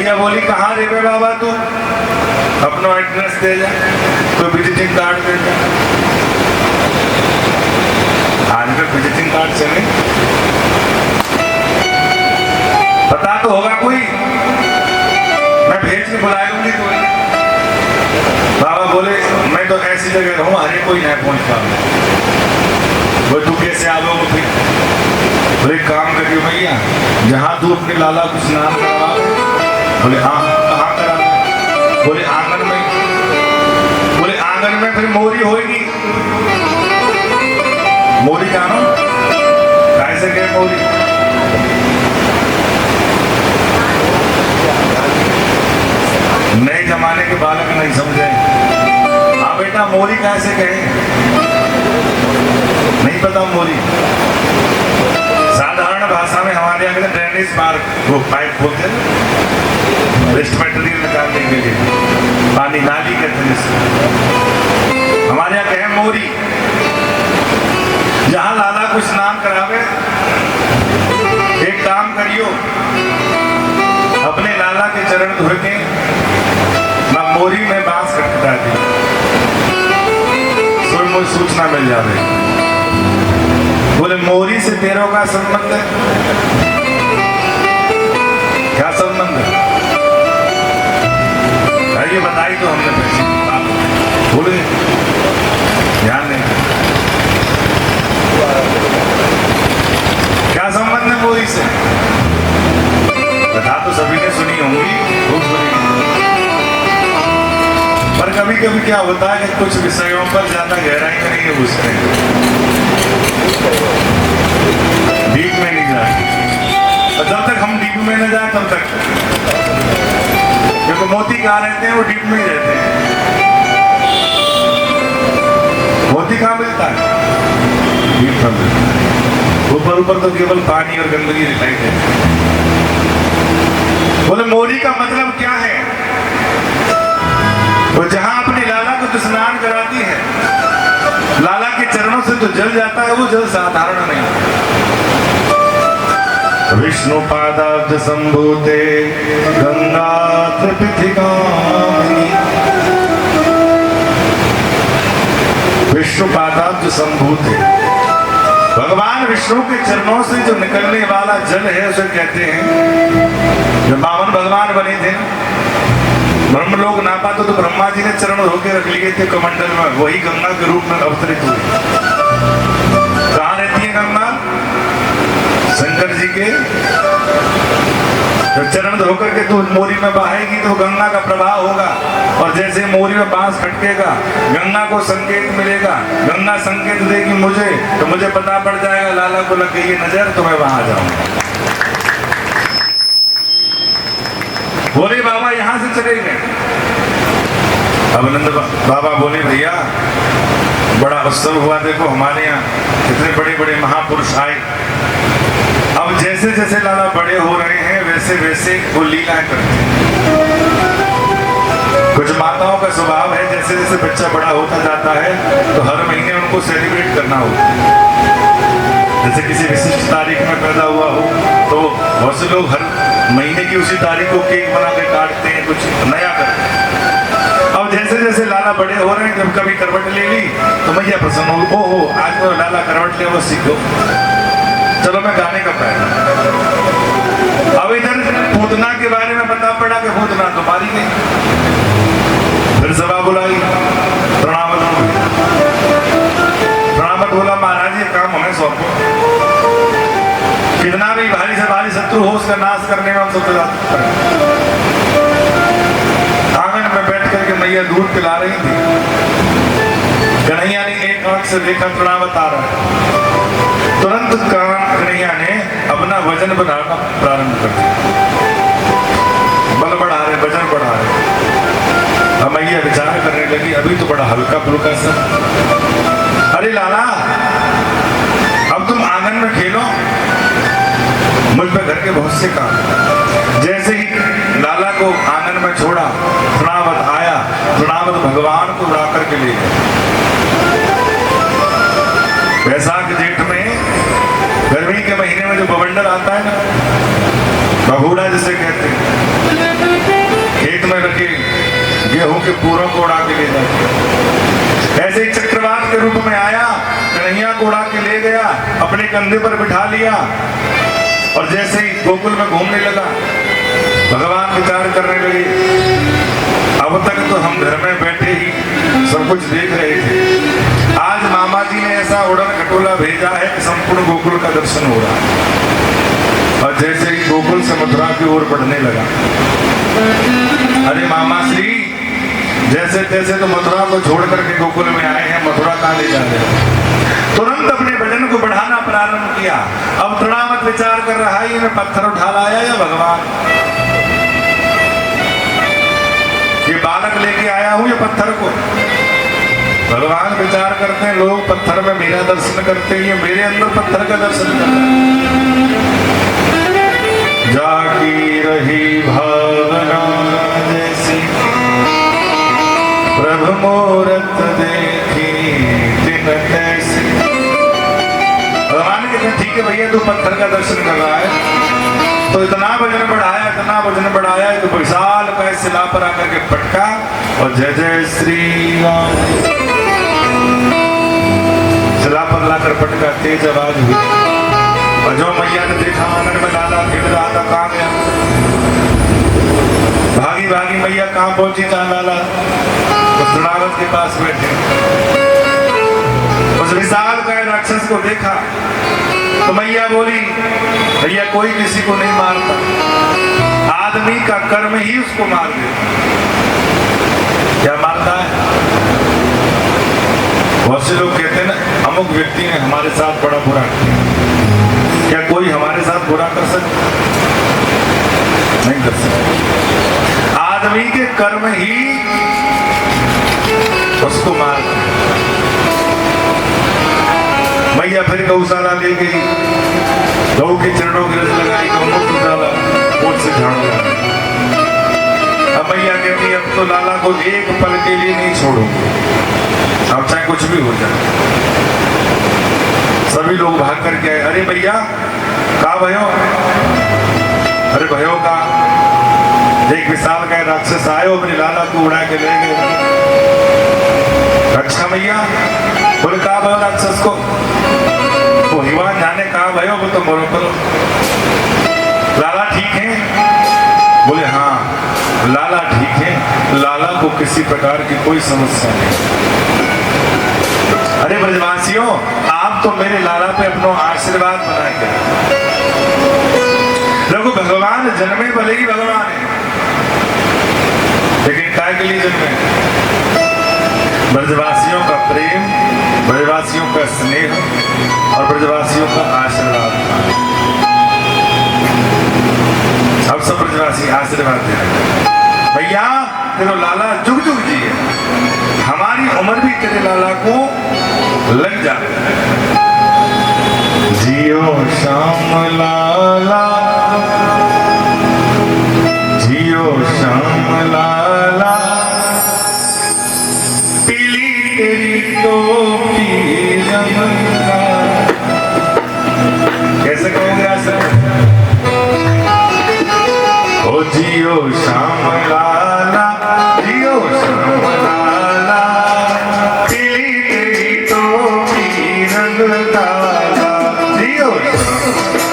मैया बोली कहाँ रे बे बाबा तू, अपना एड्रेस दे जा, कोई विजिटिंग कार्ड दे जा। आज में विजिटिंग कार्ड चले, पता तो होगा कोई, मैं भेज के बुलाऊंगी कोई। बाबा बोले मैं तो ऐसी जगह रहूं हरे कोई नहीं पहुंच पाऊंगा। वो तू कैसे आ लो फिर? बोले काम करियो भैया, जहां तू अपने लाला को स्नान करवा। बोले हाँ कहाँ करा? बोले आंगन में। बोले आंगन में फिर मोरी होगी। मोरी जानो कैसे गए मोरी? नए जमाने के बालक नहीं समझे। हाँ बेटा मोरी कैसे गए? नहीं पता मोरी। साधारण भाषा में हमारे यहाँ ड्रेनेज मार्ग, वो पाइप बोलते हैं वेस्ट मटेरियल निकालने के लिए, पानी नाली कहते हैं। हमारे यहाँ कहे मोरी। जहां लाला को स्नान करावे, एक काम करियो, अपने लाला के चरण धो के ना मोरी में बांस कटता दी, तो मुझे सूचना मिल जाए। बोले मोरी से तेरों का संबंध है? क्या संबंध है? ये बताई तो हमने पैसे। बोले ध्यान नहीं, क्या संबंध है मोरी से? कथा तो सभी ने सुनी होंगी, खूब सुनी, पर कभी कभी क्या होता है कि कुछ विषयों पर ज्यादा गहराई में नहीं घुसते हैं, डीप में नहीं जाए। और जब तक हम डीप में न जाए तब तक, क्योंकि मोती कहाँ रहते हैं? वो डीप में ही रहते हैं। मोती कहाँ मिलता है? डीप में मिलता है। ऊपर ऊपर तो केवल पानी और गंदगी दिखाई देती है। बोले मोरी का मतलब क्या है? वो जहां अपने लाला को तो स्नान कराती है, लाला के चरणों से जो जल जाता है वो जल साधारण नहीं। विष्णु पादाब्ज संभूते गंगा त्रिपिथिकामिनी। विष्णु पादाब्ज संभूते, भगवान विष्णु के चरणों से जो निकलने वाला जल है उसे कहते हैं। जब बावन भगवान बने थे, ब्रह्म लोग नापा तो ब्रह्मा जी ने चरण धोके रख लिए थे कमंडल में, वही गंगा के रूप में अवतरित हुई। कहाँ रहती है गंगा? शंकर जी के। जब चरण धोकर के तू मोरी में बहाएगी तो गंगा का प्रभाव होगा, और जैसे मोरी में बांस खटकेगा गंगा को संकेत मिलेगा, गंगा संकेत देगी मुझे, तो मुझे पता पड़ जाएगा लाला को लग गई नजर, तो मैं वहां जाऊंगा। बोले बाबा यहां से चले गए। अब नंद बाबा बोले भैया बड़ा उत्सव हुआ, देखो हमारे यहाँ इतने बड़े बड़े महापुरुष आए। अब जैसे जैसे लाला बड़े हो रहे हैं वैसे वैसे वो लीलाएं करते हैं। कुछ माताओं का स्वभाव है, जैसे जैसे बच्चा बड़ा होता जाता है तो हर महीने उनको सेलिब्रेट करना होता है। जैसे किसी विशिष्ट तारीख में पैदा हुआ हो तो बहुत से लोग हर महीने की उसी तारीख को केक बना के काटते हैं, कुछ नया करते हैं। अब जैसे जैसे लाला बड़े हो रहे हैं, जब कभी करवट ले ली तो मैया प्रसन्न हो, ओहो आज तो लाला करवट ले, वो सीखो, चलो मैं गाने का पैदा। अब इधर पूतना के बारे में पता पड़ा कि पूतना तो मारी गई। फिर सभा बुलाई, प्रणामत बोला महाराज ये काम हमें सौंपो, कितना भी भारी से भारी शत्रु हो उसका नाश करने में हम सब आंगन में बैठ करके मैया दूध पिला रही थी। कन्हैया ने एक आंख से देखा प्रणामत आ रहा है, तुरंत कन्हैया ने अपना वजन बढ़ाना प्रारंभ कर दिया, बल बढ़ा रहे, वजन बढ़ा रहे। अब मैया विचार करने लगी अभी तो बड़ा हल्का फुल्का सा, अरे लाला अब तुम आंगन में खेलो, मुझ पे घर के बहुत से काम। जैसे ही लाला को आंगन में छोड़ा, प्रणामत आया, प्रणामत भगवान को उड़ा करके ले गया। वैशाख जेठ में गर्मी के महीने में जो बवंडर आता है ना, बबूढ़ा जिसे कहते हैं, गेहूं के पूरों को उड़ा के ले जाते। ऐसे ही चक्रवात के रूप में आया, कन्हैया को उड़ा के ले गया, अपने कंधे पर बिठा लिया और जैसे ही गोकुल में घूमने लगा, भगवान विचार करने लगे, अब तक तो हम घर में बैठे ही सब कुछ देख रहे थे, आज मामा जी ने ऐसा उड़न खटोला भेजा है कि संपूर्ण गोकुल का दर्शन हो रहा है। और जैसे ही गोकुल से मथुरा की ओर बढ़ने लगा, अरे मामा श्री, जैसे तैसे तो मथुरा को छोड़ करके गोकुल में आए हैं, मथुरा कहाँ ले जा रहे हैं? तुरंत अपने वजन को बढ़ाना प्रारंभ किया। अब तृणावत विचार कर रहा है, ये मैं पत्थर उठा लाया या भगवान? ये बालक लेके आया हूं या पत्थर को? भगवान विचार करते हैं, लोग पत्थर में मेरा दर्शन करते हैं, मेरे अंदर पत्थर का दर्शन करते हैं। जागी रही भावना जैसी प्रभु मूरत देखी दिन कैसी। भगवान कहते ठीक है भैया, तू पत्थर का दर्शन कर रहा है तो इतना वजन बढ़ाया, इतना वजन बढ़ाया तो विशाल का शिला पर आकर के पटका और जय जय श्री राम शिला पर लाकर पटका, तेज आवाज हुई और जो मैया ने देखा आंगन में लाला खेल रहा था, कहाँ गया? भागी भागी मैया कहाँ पहुंची? था लाला उस तृणावत के पास बैठे। उस विशाल का राक्षस को देखा तो मैया बोली, भैया कोई किसी को नहीं मारता, आदमी का कर्म ही उसको मार देता। क्या मारता है? बहुत से लोग कहते हैं ना, अमुक व्यक्ति ने हमारे साथ बड़ा बुरा किया। क्या कोई हमारे साथ बुरा कर सकता? नहीं कर सकता। आदमी के कर्म ही उसको मारता है। मैया फिर गौशाला ले गई, गौ के चरणों की रस लगाई, गौमूत्र डाला, ओट से झाड़ू लगा। अब मैया कहती अब तो लाला को एक पल के लिए नहीं छोड़ो, अब चाहे कुछ भी हो जाए। सभी लोग भाग करके आए, अरे भैया कहा भयो? अरे भयो का एक विशाल का राक्षस आयो, अपने लाला को उड़ा के ले गए। अच्छा भैया बोले कहा भयो राक्षस को? वो हिवान जाने कहा भयो, वो तो मरो करो। लाला ठीक है? बोले हाँ लाला ठीक है, लाला को किसी प्रकार की कोई समस्या नहीं। अरे ब्रजवासियों, आप तो मेरे लाला पे अपना आशीर्वाद बनाए गए। देखो भगवान जन्मे भले ही भगवान है, लेकिन काय के लिए जन्मे? ब्रजवासियों का प्रेम, ब्रजवासियों का स्नेह और ब्रजवासियों का आशीर्वाद। अब सब ब्रजवासी आशीर्वाद दे रहे हैं, भैया तेरे लाला जुग जुग जी है, हमारी उम्र भी तेरे लाला को लग जाए। जियो श्याम लाला, जियो श्याम लाला, पीली तेरी टोपी रंगा। कैसे कहोगे आज? ओ जियो श्याम लाला, जियो श्याम लाला, पीली तेरी टोपी रंग काला, जियो श्याम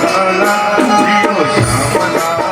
लाला, जियो श्याम लाला।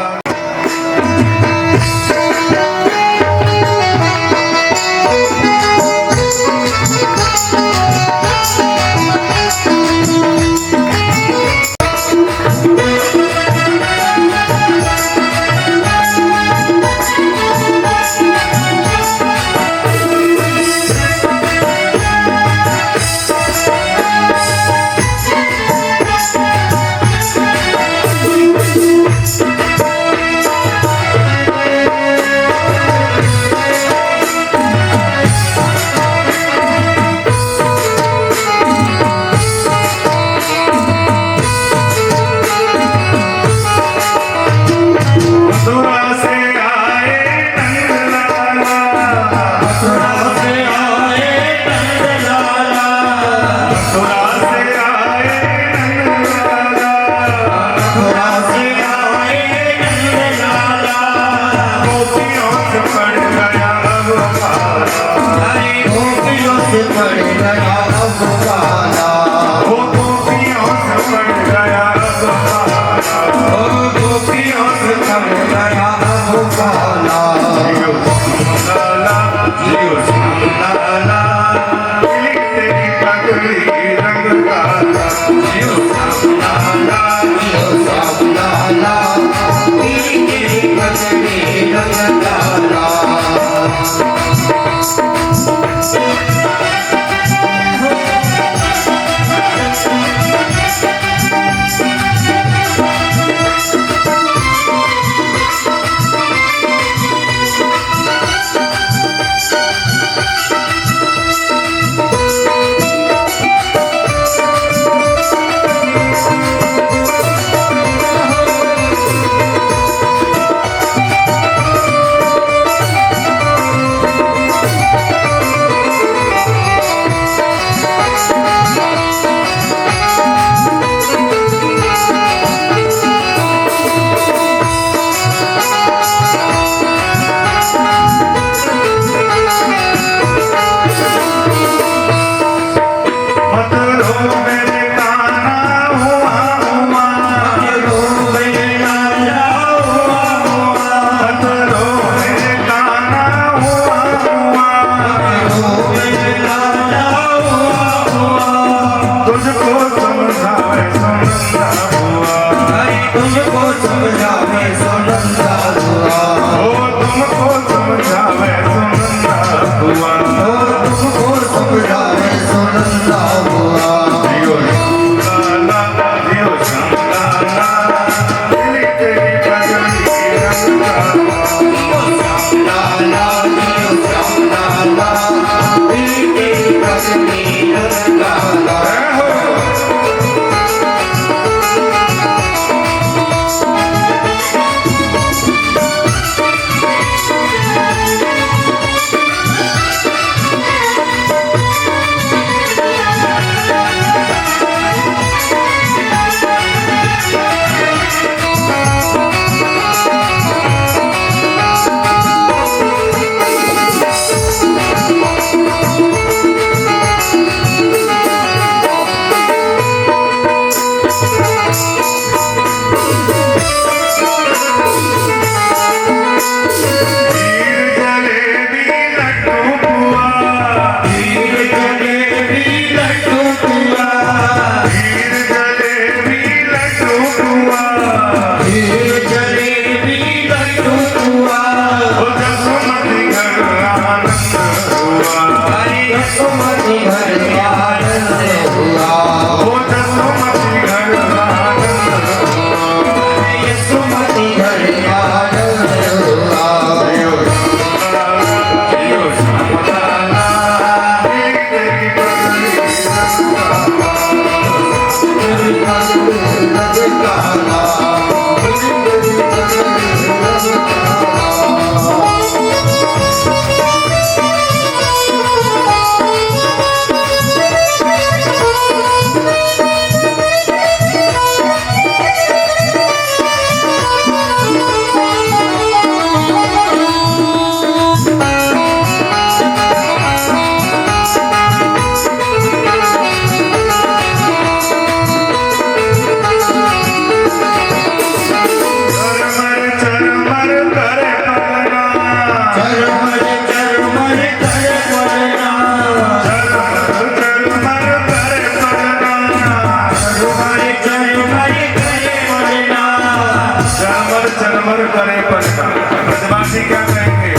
चरमर चरमर करे पलटा। ब्रजवासी क्या कहेंगे?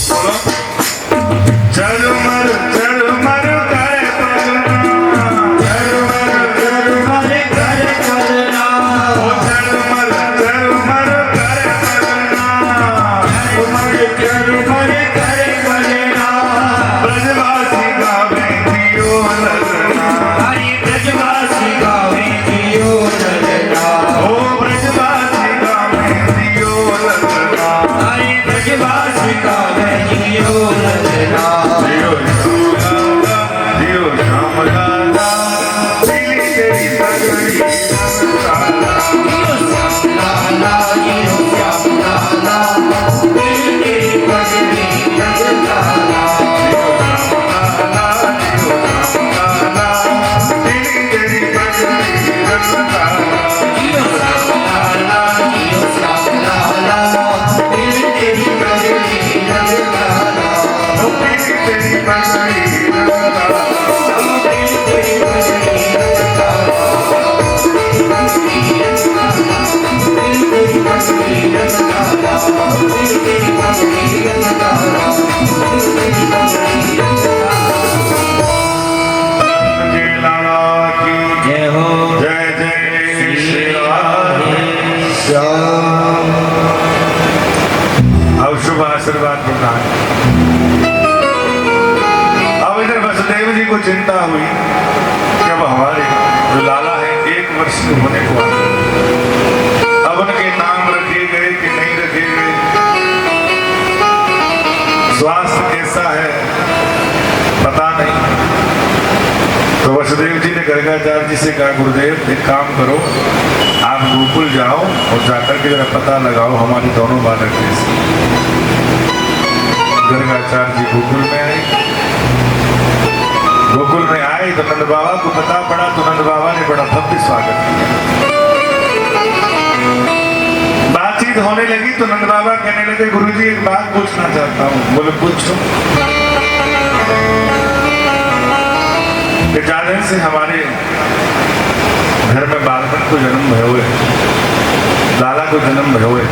बोलो। चरमर चरमर करे पलटा, चरमर चरमर करे पलटा, ओ चरमर चरमर करे पलटा, चरमर चरमर करे पलटा। ब्रजवासी गावे जियो ललना, हरि ब्रजवासी गावे जियो ललना, ओ ब्रजवासी गावे जियो ललना, हरि ब्रजवासी गावे जियो ललना। जियो लाला, जियो श्याम लाला, पीली तेरी पगड़ी रंग काला, जियो श्याम लाला, जियो श्याम लाला, पीली तेरी पगड़ी रंग काला, जियो श्याम लाला, जियो श्याम लाला, पीली तेरी पगड़ी रंग काला, जियो श्याम लाला, जियो श्याम लाला, पीली तेरी पगड़ी रंग काला, ओ पीली तेरी पगड़ी रंग काला, ओ पीली तेरी पगड़ी रंग काला, जय लाला की जय हो। जय जय श्री राम। अब शुभ आशीर्वाद प्रदान। अब इधर वसुदेव जी को चिंता हुई कि अब हमारे जो लाला है 1 वर्ष के होने को आ गए। अब उनके नाम रखे गए कि नहीं रखे गए, स्वास्थ्य कैसा है पता नहीं। तो वसुदेव जी ने गर्गाचार्य जी से कहा, गुरुदेव एक काम करो, आप गोकुल जाओ और जाकर के जरा पता लगाओ हमारे दोनों बालक कैसे। गर्गाचार्य जी गोकुल में आए। गोकुल में आए तो नंद बाबा को पता पड़ा, तो नंद बाबा ने बड़ा भव्य स्वागत किया। बातचीत होने लगी तो नंद बाबा कहने लगे, गुरुजी एक बात पूछना चाहता हूँ। बोले पूछो। कि जाने से हमारे घर में बालकन को जन्म भयो है, लाला को जन्म भयो है,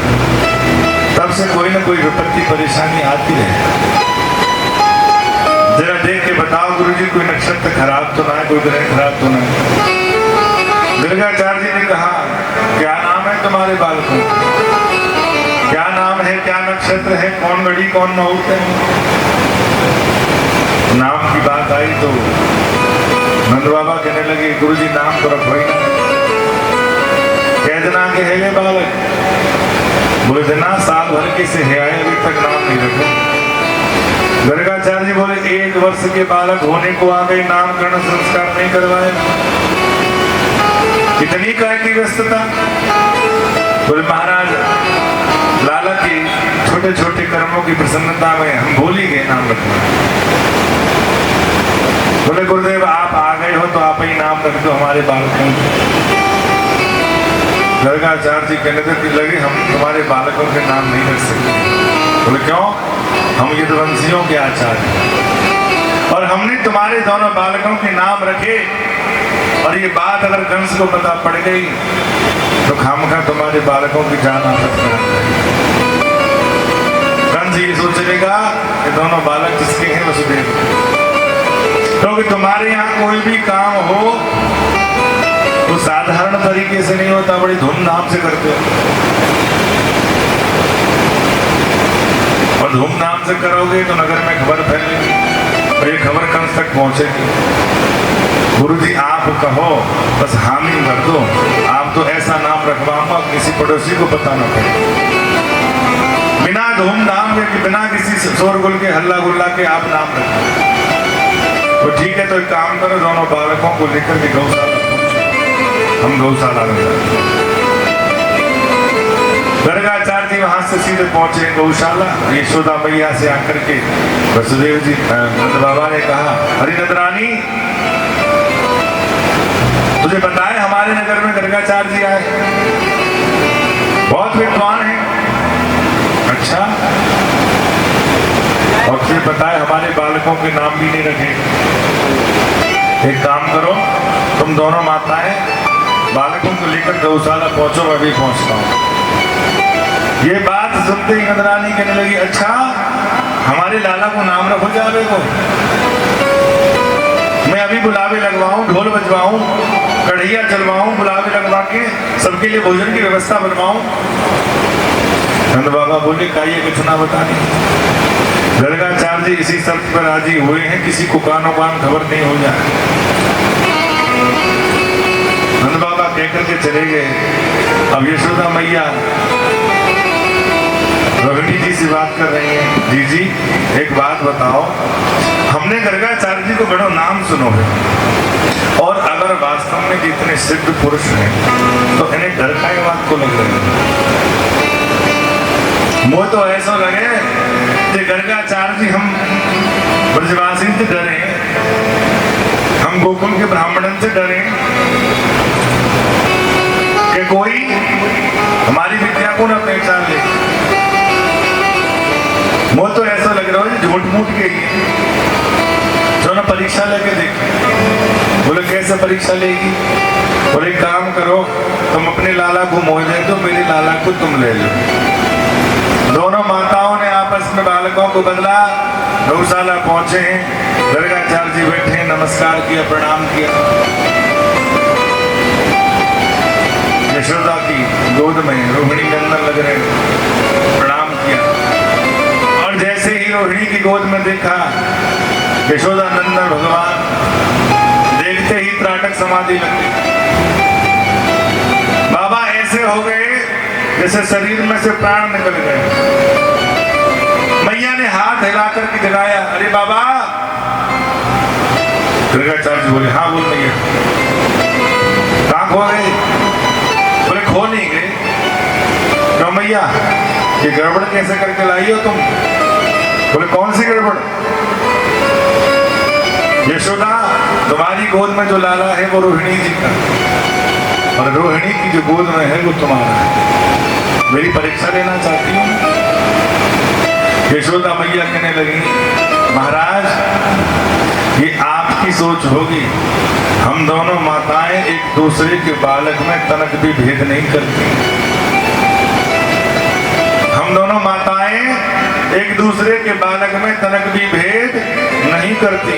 तब से कोई ना कोई विपत्ति परेशानी आती है। जरा देख के बताओ गुरुजी, कोई नक्षत्र खराब तो ना है, कोई ग्रह खराब तो ना है। गर्गाचार्य जी ने कहा, क्या नाम है तुम्हारे बालकों? क्या नाम है, क्या नक्षत्र है, कौन घड़ी कौन मुहूर्त है? नाम की बात आई तो नंद बाबा कहने लगे, गुरुजी नाम तो रखो ही ना। कैदना के है ये बालक? बोले जना साल भर के से है आए, अभी तक नाम नहीं रखो। गर्गाचार्य जी बोले 1 वर्ष के बालक होने को आ गए, नामकरण संस्कार नहीं करवाए? इतनी काय की व्यस्तता? बोले महाराज लाला की छोटे छोटे कर्मों की प्रसन्नता में हम भूल ही गए नाम रखना। बोले गुरुदेव आप आ गए हो तो आप ही नाम रख दो हमारे बालकों को। गर्गाचार्य जी कहने लगे, हम तुम्हारे बालकों के नाम नहीं रख सकते। बोले क्यों? हम यदुवंशियों के आचार्य हैं और हमने तुम्हारे दोनों बालकों के नाम रखे, और ये बात अगर कंस को पता पड़ गई तो खामखा तुम्हारे बालकों की जान आफत कर देंगे। कंस ये सोचेगा कि दोनों बालक किसके हैं? वसुदेव। क्योंकि तुम्हारे यहाँ कोई भी काम हो तो साधारण तरीके से नहीं होता, बड़ी धूमधाम से करते हो, और धूमधाम से करोगे तो नगर में खबर फैलेगी और ये खबर कंस तक पहुंचेगी। गुरुजी आप कहो, बस हामी भर दो, आप तो ऐसा नाम रखवाऊंगा किसी पड़ोसी को पता ना पड़े। बिना धूमधाम के, बिना किसी शोरगुल के, हल्ला गुल्ला के आप नाम रखें। तो ठीक है, तो एक काम करो, दोनों बालकों को लेकर के गौशाला पहुंचो। हम गौशाला में जाते हैं। गर्गाचार्य जी वहां से सीधे पहुंचे गौशाला। यशोदा मैया से आकर के वसुदेव जी नंद बाबा ने कहा, अरे नंदरानी तुझे बताए हमारे नगर में गर्गाचार्य जी आए, बहुत विद्वान है। अच्छा, और फिर बताए हमारे बालकों के नाम भी नहीं रखे। एक काम करो, तुम दोनों माताएं बालकों को लेकर गौशाला पहुंचो, मैं भी पहुंचता हूँ। ये बात सुनते ही इंद्राणी कहने लगी, अच्छा हमारे लाला को नाम रखो जावे को, मैं अभी बुलावे लगवाऊं, ढोल बजवाऊं, कढ़ैया चलवाऊं, बुलावे लगवा के सबके लिए भोजन की व्यवस्था बनवाऊं। नंद बाबा बोले, का ये कुछ ना बताने। गर्गाचार्य जी इसी शर्त पर राजी हुए हैं, किसी को कानो कान खबर नहीं हो जाए। नंद बाबा कह करके चले गए। अब यशोदा मैया रोहिणी जी से बात कर रही हैं, जी एक बात बताओ, हमने गर्गाचार्य जी को बड़ा नाम सुनो है, और अगर वास्तव में जितने सिद्ध पुरुष हैं तो इन्हें डर का बात को लग रही है। मुझे तो ऐसा लगे कि गर्गाचार्य जी हम ब्रजवासी से डरे, हम गोकुल के ब्राह्मणन से डरे कि कोई हमारी विद्या को न पहचान ले। मुझे तो ऐसा लग रहा है झूठ मूठ के जो ना परीक्षा लेके देख। बोले कैसे परीक्षा लेगी? बोले काम करो, तुम अपने लाला को मोह दे दो, मेरे लाला को तुम ले लो। दोनों माताओं ने आपस में बालकों को बदला, गौशाला पहुंचे हैं। गर्गाचार्य जी बैठे, नमस्कार किया, प्रणाम किया। यशोदा की गोद में रोहिणी नंदन लग रहे, प्रणाम किया। और जैसे ही रोहिणी की गोद में देखा यशोदा नंदन भगवान, देखते ही त्राटक समाधि लग गई। बाबा ऐसे हो गए जैसे शरीर में से प्राण निकल गए। मैया ने हाथ हिला करके जगाया, अरे बाबा। गर्गाचार्य जी बोले, हाँ बोल मैया। कहाँ खो गए? बोले खो नहीं गए। क्यों मैया, ये गड़बड़ कैसे करके लाई हो तुम? बोले कौन सी गड़बड़? यशोदा, तुम्हारी गोद में जो लाला है वो रोहिणी जी का, और रोहिणी की जो गोद में है वो तुम्हारा है। मेरी परीक्षा लेना चाहती हूँ। यशोदा मैया कहने लगी, महाराज ये आपकी सोच होगी, हम दोनों माताएं एक दूसरे के बालक में तनक भी भेद नहीं करती। हम दोनों माताएं एक दूसरे के बालक में तनक भी भेद नहीं करती।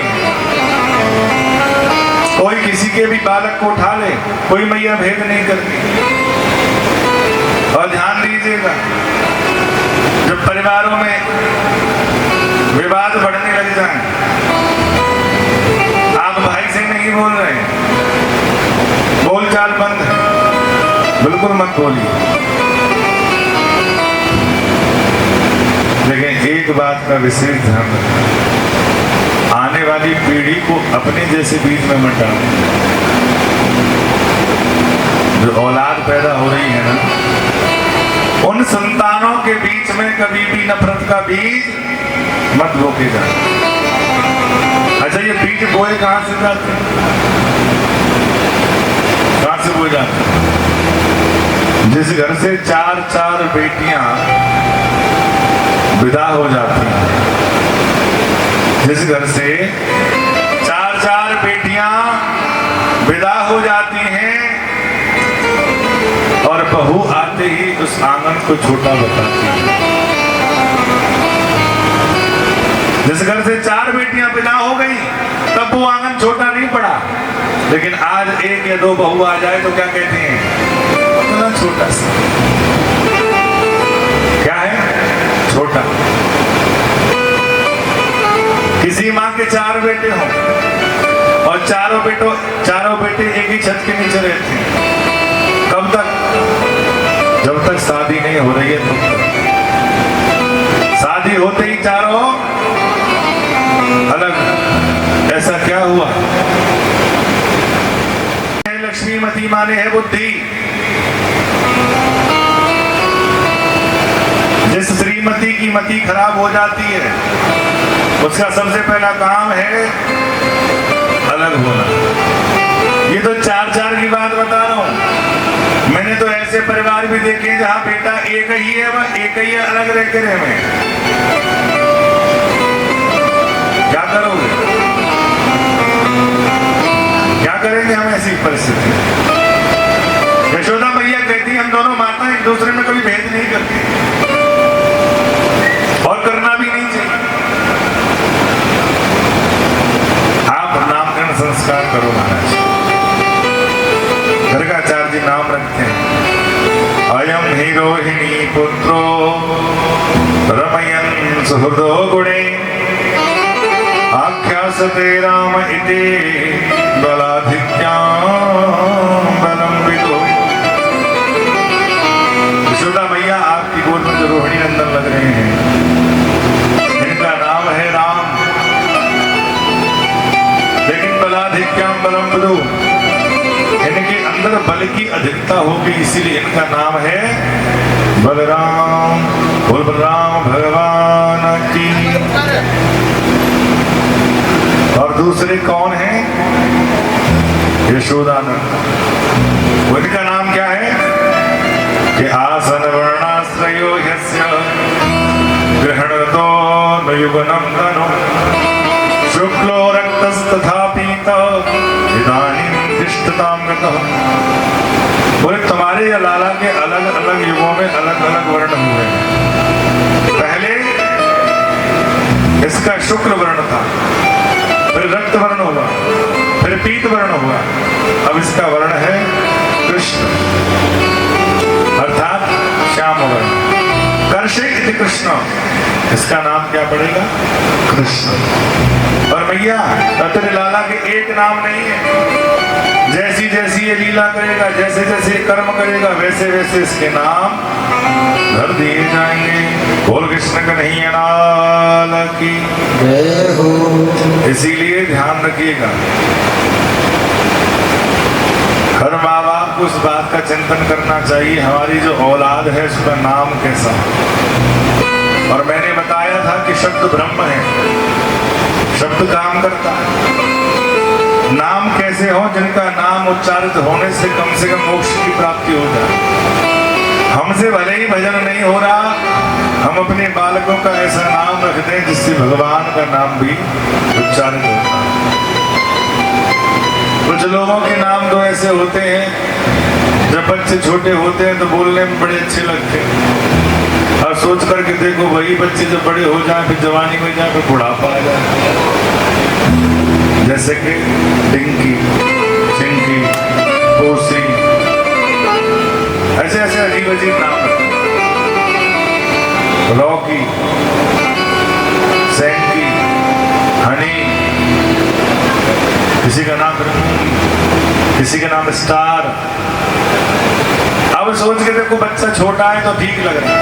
कोई किसी के भी बालक को उठा ले, कोई मैया भेद नहीं करती। और ध्यान दीजिएगा, जब परिवारों में विवाद बढ़ने लग जाए, आप भाई से नहीं बोल रहे, बोलचाल बंद है, बिल्कुल मत बोलिए। लेकिन एक बात का विशेष ध्यान रखें, आने वाली पीढ़ी को अपने जैसे बीच में मत डालें। जो औलाद पैदा हो रही है ना, उन संतानों के बीच में कभी भी नफरत का बीज मत बोके जाए। अच्छा, ये बीज बोए कहां से जाते हैं? कहां से बोए जाते हैं? जिस घर से 4-4 बेटियां विदा हो जाती हैं, जिस घर से 4-4 बेटियां विदा हो जाती हैं और बहू आते ही उस आंगन को छोटा बताती है। जिस घर से 4 बेटियां विदा हो गई, तब वो आंगन छोटा नहीं पड़ा। लेकिन आज 1 या 2 बहू आ जाए तो क्या कहते हैं? इतना छोटा सा। क्या है? छोटा। किसी माँ के 4 बेटे हों और चारों बेटे एक ही छत के नीचे रहते हैं, कब तक? जब तक शादी नहीं हो रही है तब तक। शादी होते ही चारों अलग। ऐसा क्या हुआ? लक्ष्मीमती माने है बुद्धि। जिस श्रीमती की मति खराब हो जाती है, उसका सबसे पहला काम है अलग होना। ये तो 4-4 की बात बता रहा हूं। मैंने तो ऐसे परिवार भी देखे जहां बेटा एक ही है, वह एक ही है, अलग रहते रहे। मैं क्या करोगे? क्या करेंगे हम ऐसी परिस्थिति? हम दोनों माता एक दूसरे में कभी भेद नहीं करती और करना भी नहीं चाहिए। आप नामकरण संस्कार करो महाराज। गर्गाचार्य जी नाम रखते हैं, अयम ही रोहिणी पुत्रो रमयन सुहृदो गुणे आख्यासते राम इति बलाधिक्यां बलम विदो। यशोदा मैया आपकी गोद में जो रोहिणी नंदन लग रहे हैं, इनका नाम है राम, लेकिन बलाधिक्यां बलम विदो, इनके अंदर बल की अधिकता होगी, इसीलिए इनका नाम है बलराम। बोल बलराम भगवान की। और दूसरे कौन है? यशोदानंद। उनका नाम क्या है? कि आसन वर्णाश्रयो यस्य ग्रहणतो न युगनम तनु शुक्लो रक्तस्तथा पीत इदानीं तिष्ठतां गतः। बोले तुम्हारे या लाला के अलग अलग युगों में अलग अलग वर्ण हुए हैं। पहले इसका शुक्ल वर्ण था, फिर रक्त वर्ण हुआ, फिर पीत वर्ण हुआ, अब इसका वर्ण है कृष्ण अर्थात श्याम वर्ण। कर्षे इति कृष्ण, इसका नाम क्या पड़ेगा? कृष्ण। और भैया तेरे लाला के एक नाम नहीं है, जैसी जैसी ये लीला करेगा, जैसे जैसे कर्म करेगा, वैसे वैसे इसके नाम धर दिए जाएंगे। बोल कृष्ण कन्हैया लाल की जय हो। इसीलिए ध्यान रखिएगा, हर माँ बाप को उस बात का चिंतन करना चाहिए हमारी जो औलाद है उसका नाम कैसा। और मैंने बताया था कि शब्द ब्रह्म है, शब्द काम करता है। नाम कैसे हो? जिनका नाम उच्चारित होने से कम मोक्ष की प्राप्ति हो जाए। हमसे भले ही भजन नहीं हो रहा, हम अपने बालकों का ऐसा नाम रख दें जिससे भगवान का नाम भी उच्चारित होता है। कुछ लोगों के नाम तो ऐसे होते हैं, जब बच्चे छोटे होते हैं तो बोलने में बड़े अच्छे लगते हैं, और सोच करके देखो वही बच्चे जब बड़े हो जाए, फिर जवानी में जाए, फिर बुढ़ापा आ जाए। जैसे कि टिंकी, चिंकी, कोसी, ऐसे ऐसे अजीब अजीब नाम है। रॉकी, सैंकी, हनी, किसी का नाम किसी का नाम स्टार। अब सोच के देखो बच्चा छोटा है तो ठीक लग रहा है,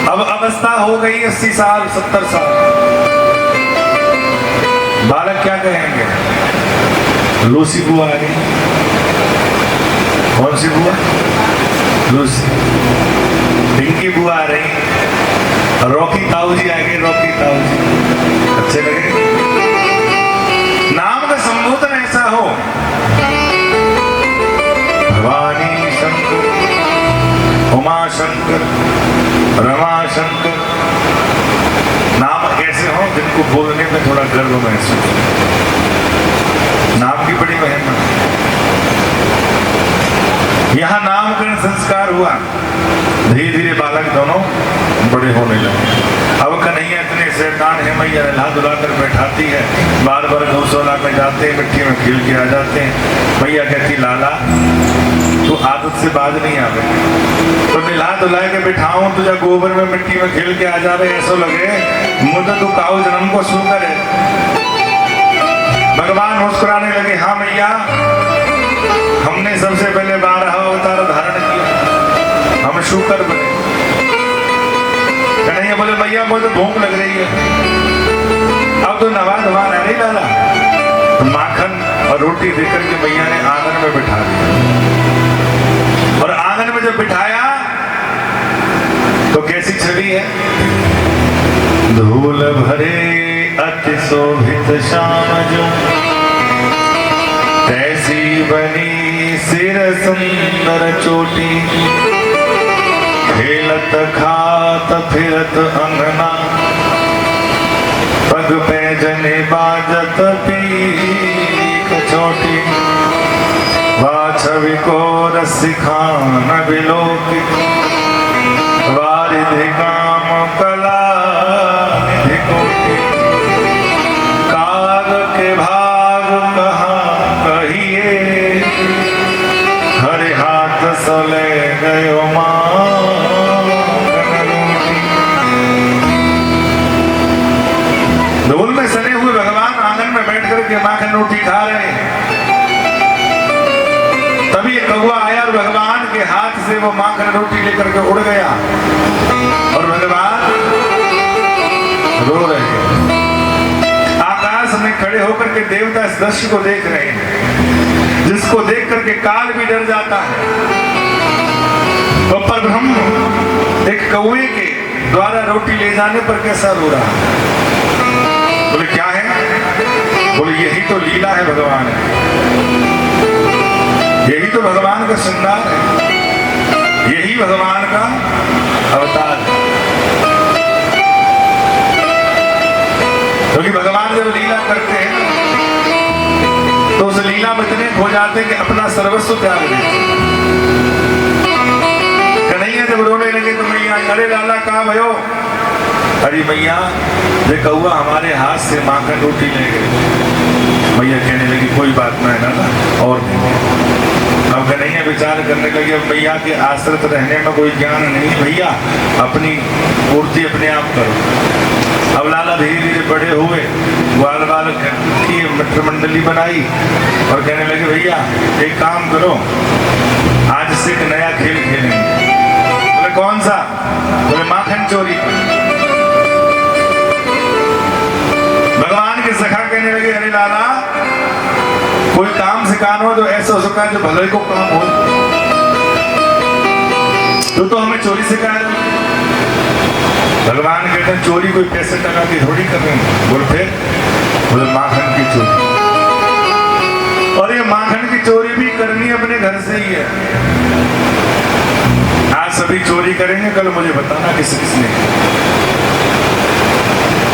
अब अवस्था हो गई 80 साल 70 साल, बालक क्या कहेंगे? लूसी बुआ आ गई। कौन सी बुआ? लूसी। पिंकी बुआ आ रही, रॉकी ताऊ जी आ गए, रॉकी ताऊ जी। अच्छे लगे? नाम का संबोधन ऐसा हो, भवानी शंकर, उमा शंकर, रमा शंकर। नाम कैसे हो जिनको बोलने में थोड़ा गर्व महसूस। नाम की बड़ी महिमा। यहाँ नामकरण संस्कार हुआ, धीरे धीरे बालक दोनों बड़े होने लगे। अब कन्हैया इतने शैतान है, मैया नहला धुला कर बैठाती है, बार बार गौशाला में जाते हैं, मिट्टी में खेल के आ जाते हैं। मैया कहती लाला तू आदत से बाज नहीं आवे, तो नहला धुला के बिठाऊं तुझे गोबर में मिट्टी में खेल के आ जा रहे, ऐसा लगे मुझे तू काऊ जन्म को शुकर है। भगवान मुस्कुराने लगे, हाँ मैया हमने सबसे पहले 12 अवतार धारण किया, हम शुकर बने। कन्हैया बोले मैया मुझे तो भूख लग रही है, अब तो नवा धवा नहीं डाला। तो माखन और रोटी देकर के मैया ने आंगन में बिठा दिया, और आंगन में जब बिठाया तो कैसी छवि है? धूल भरे अति शोभित श्याम जो ऐसी बनी सिर सुंदर चोटी, खेलत खात फिरत अंगना, पग पे जने बाजत पीक छोटी, छवि को सिखान विलोकित वारिधि काम कला निधि कोटि काग के भाग कहाँ कहिए हरि हाथ सले गयो धूल में सने हुए भगवान आंगन में बैठ करके माखन रोटी खा रहे हैं। तभी एक कौवा आया और भगवान के हाथ से वो माखन रोटी लेकर के उड़ गया और भगवान रो रहे हैं। आकाश में खड़े होकर के देवता इस दृश्य को देख रहे हैं, जिसको देख करके काल भी डर जाता है। तो परब्रह्म एक कौवे के द्वारा रोटी ले जाने पर कैसा रो रहा है? बोले क्या है? बोले यही तो लीला है भगवान, यही तो भगवान का श्रृंगार है, यही भगवान का अवतार है। क्योंकि भगवान जब लीला करते हैं तो उस लीला में इतने खो जाते हैं कि अपना सर्वस्व त्याग देते हैं। कन्हैया जब रोने लगे तो मैया अरे लाला कहाँ भयो? अरे मैया ये कौवा हमारे हाथ से माखन रोटी ले गए। मैया कहने लगी कोई बात नहीं लाला और देंगे। अब कन्हैया विचार करने लगे अब मैया के आश्रित रहने में कोई ज्ञान नहीं भैया, अपनी पूर्ति अपने आप करो। अब लाला धीरे धीरे बड़े हुए, ग्वाल बाल की मित्र मंडली बनाई और कहने लगे भैया एक काम करो, आज से एक नया खेल खेलेंगे। बोले कौन सा? बोले माखन चोरी। भगवान के सखा कहने लगे अरे लाला कोई काम सिखाना हो तो ऐसा हो सकता है जो भले को काम हो। तो हमें चोरी सिखाया। भगवान कहते हैं चोरी कोई पैसे टका की थोड़ी कर रहे हैं। बोल फिर? बोले माखन की चोरी। और ये माखन की चोरी भी करनी अपने घर से ही है। आज सभी चोरी करेंगे, कल मुझे बताना किस किसने।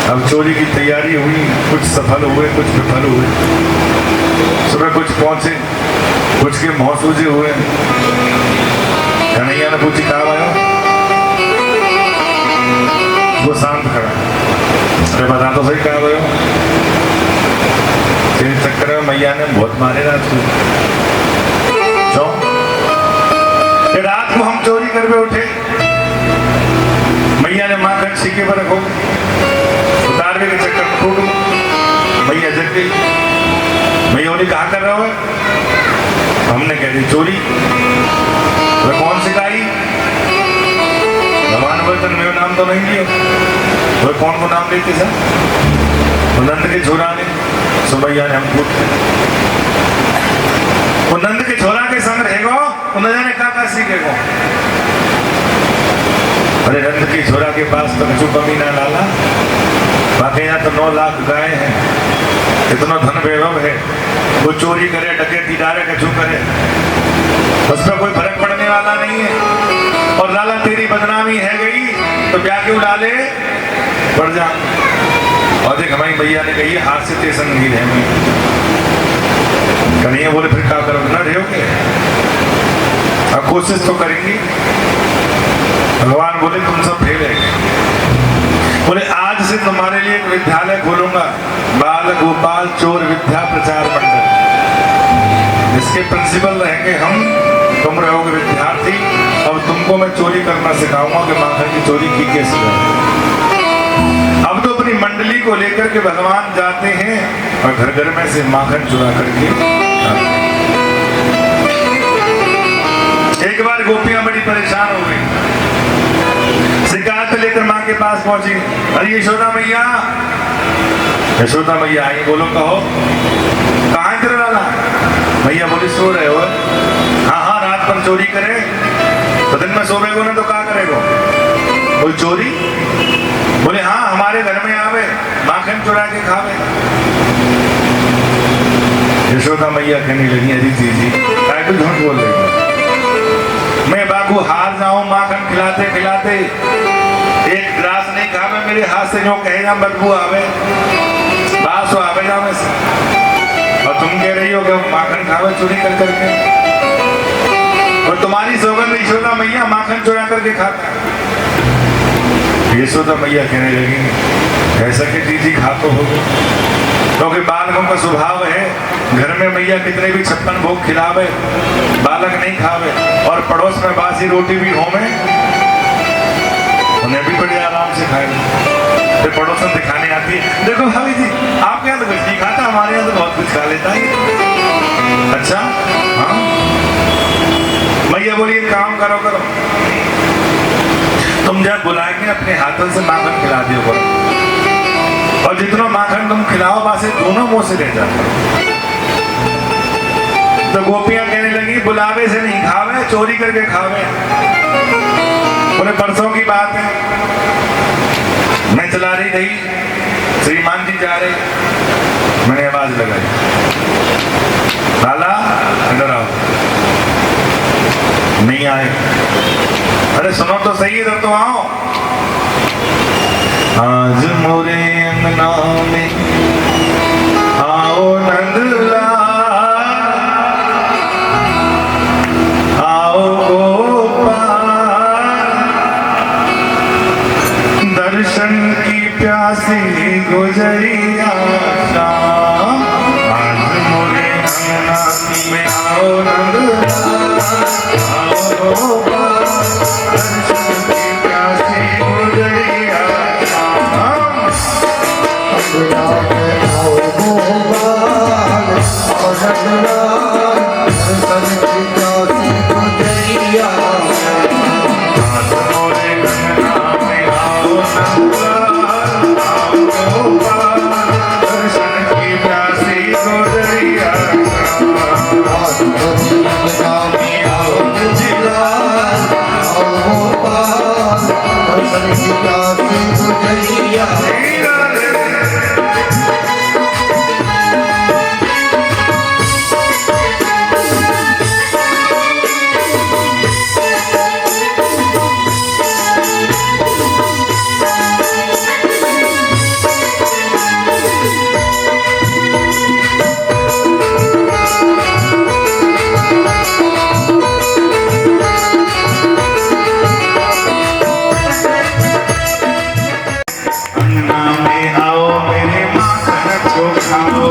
अब चोरी की तैयारी हुई, कुछ सफल हुए कुछ विफल हुए। सुबह कुछ पहुंचे, कुछ के महसूजे हुए। कन्हैया ने पूछी कहा आयो? वो शांत खड़ा, अरे बता तो सही कहा आयो? तेरे चक्कर में मैया ने बहुत मारे रात को। रात को हम चोरी कर के उठे, मैया ने माखन सीके पर रखो, उतारने के चक्कर में फूट मैया जग गई। मैया ने कहा कर रहा है? हमने कह दी चोरी। तो कौन सिखाई? भगवान बर्तन में नाम तो नहीं लिया। वो कौन को नाम लेते सर? नंद के छोरा ने। सो मैया ने हम फूट, वो नंद के छोरा के संग रहेगो तो न जाने का सीखेगो। अरे नंद के छोरा के पास तो कछु कमी ना लाला, बाकी यहाँ तो 9 लाख गाय हैं, इतना धन वैभव है। वो चोरी करे डकैती डाले कछु करे, उस पर कोई फर्क पड़ने वाला नहीं है। और लाला तेरी बदनामी है गई तो ब्याह क्यों डाले? बढ़ जा। और देख हमारी भैया ने कही हाथ से तेसन नहीं रहे। कन्हैया बोले फिर क्या करोगे? न रहोगे? अब कोशिश तो करेंगी। भगवान बोले तुम सब फेल है। बोले आज से तुम्हारे लिए एक विद्यालय खोलूंगा, बाल गोपाल चोर विद्या प्रचार मंडल। इसके प्रिंसिपल रहेंगे हम, तुम रहोगे विद्यार्थी। अब तुमको मैं चोरी करना सिखाऊंगा कि माखन की चोरी की कैसे करें। अब तो अपनी मंडली को लेकर के भगवान जाते हैं और घर घर में से माखन चुरा करके। एक बार गोपियां बड़ी परेशान हो गई, शिकायत लेकर मां के पास पहुंची। अरे यशोदा मैया, यशोदा मैया आई। बोलो कहो कहाँ है तेरा लाला? मैया बोली सो रहे हो। हाँ हाँ रात पर चोरी करे तो दिन में सोवेगो ना तो क्या करेगो? कोई चोरी? बोले हाँ हमारे घर में आवे माखन चुरा के खावे। यशोदा मैया कहने लगी अरे जी काय को झूठ बोल रही? मैं बाबू हार जाऊं माखन खिलाते खिलाते, एक गिलास नहीं खावे मेरे हाथ से, जो कहे जा बदबू आवे, बास आवे जा में से। और तुम कह रही हो कि माखन खावे चोरी कर करके। और तुम्हारी सौगंध यशोदा मैया माखन चुरा करके खाता है। यशोदा मैया कहने लगी ऐसा कि दीदी खा तो हो गए, क्योंकि बालकों का स्वभाव है घर में मैया कितने भी 56 भोग खिलावे बालक नहीं खावे, और पड़ोस में बासी रोटी भी हो में उन्हें भी बड़े आराम से खाए। फिर पड़ोसन दिखाने आती है देखो भाभी जी आपके यहाँ तो कुछ नहीं खाता, हमारे यहाँ तो बहुत कुछ खा लेता है। अच्छा हाँ, मैया बोली काम करो करो, तुम जब बुलाएंगे अपने हाथों से माखन खिला दियो करो, और जितना माखन तुम खिलाओ बासे दोनों मुंह से ले जाते। तो गोपियां कहने लगी बुलावे से नहीं खावे, चोरी करके खावे। बोले परसों की बात है, मैं चला रही थी, श्रीमान जी जा रहे, मैंने आवाज लगाई लाला इधर आओ, नहीं आए। अरे सुनो तो सही, इधर तो आओ। आज मोरे अंगना में आओ नंदलाल, आओ गोपाल, दर्शन की प्यासी गुजरिया शाम। आज मोरे अंगना में आओ नंदलाल, आओ गोपाल, दर्शन की प्यासी गुजरिया शाम। आओ गोपाल और नंदलाल, दर्शन की प्यासी गुजरिया आज मोरे अंगना में आओ नंदलाल, आओ गोपाल, दर्शन की प्यासी गुजरिया शाम। आज दुनिया में आओ नंदलाल, आओ गोपाल, दर्शन की प्यासी गुजरिया अंगना में आओ मेरे माखन को खाओ,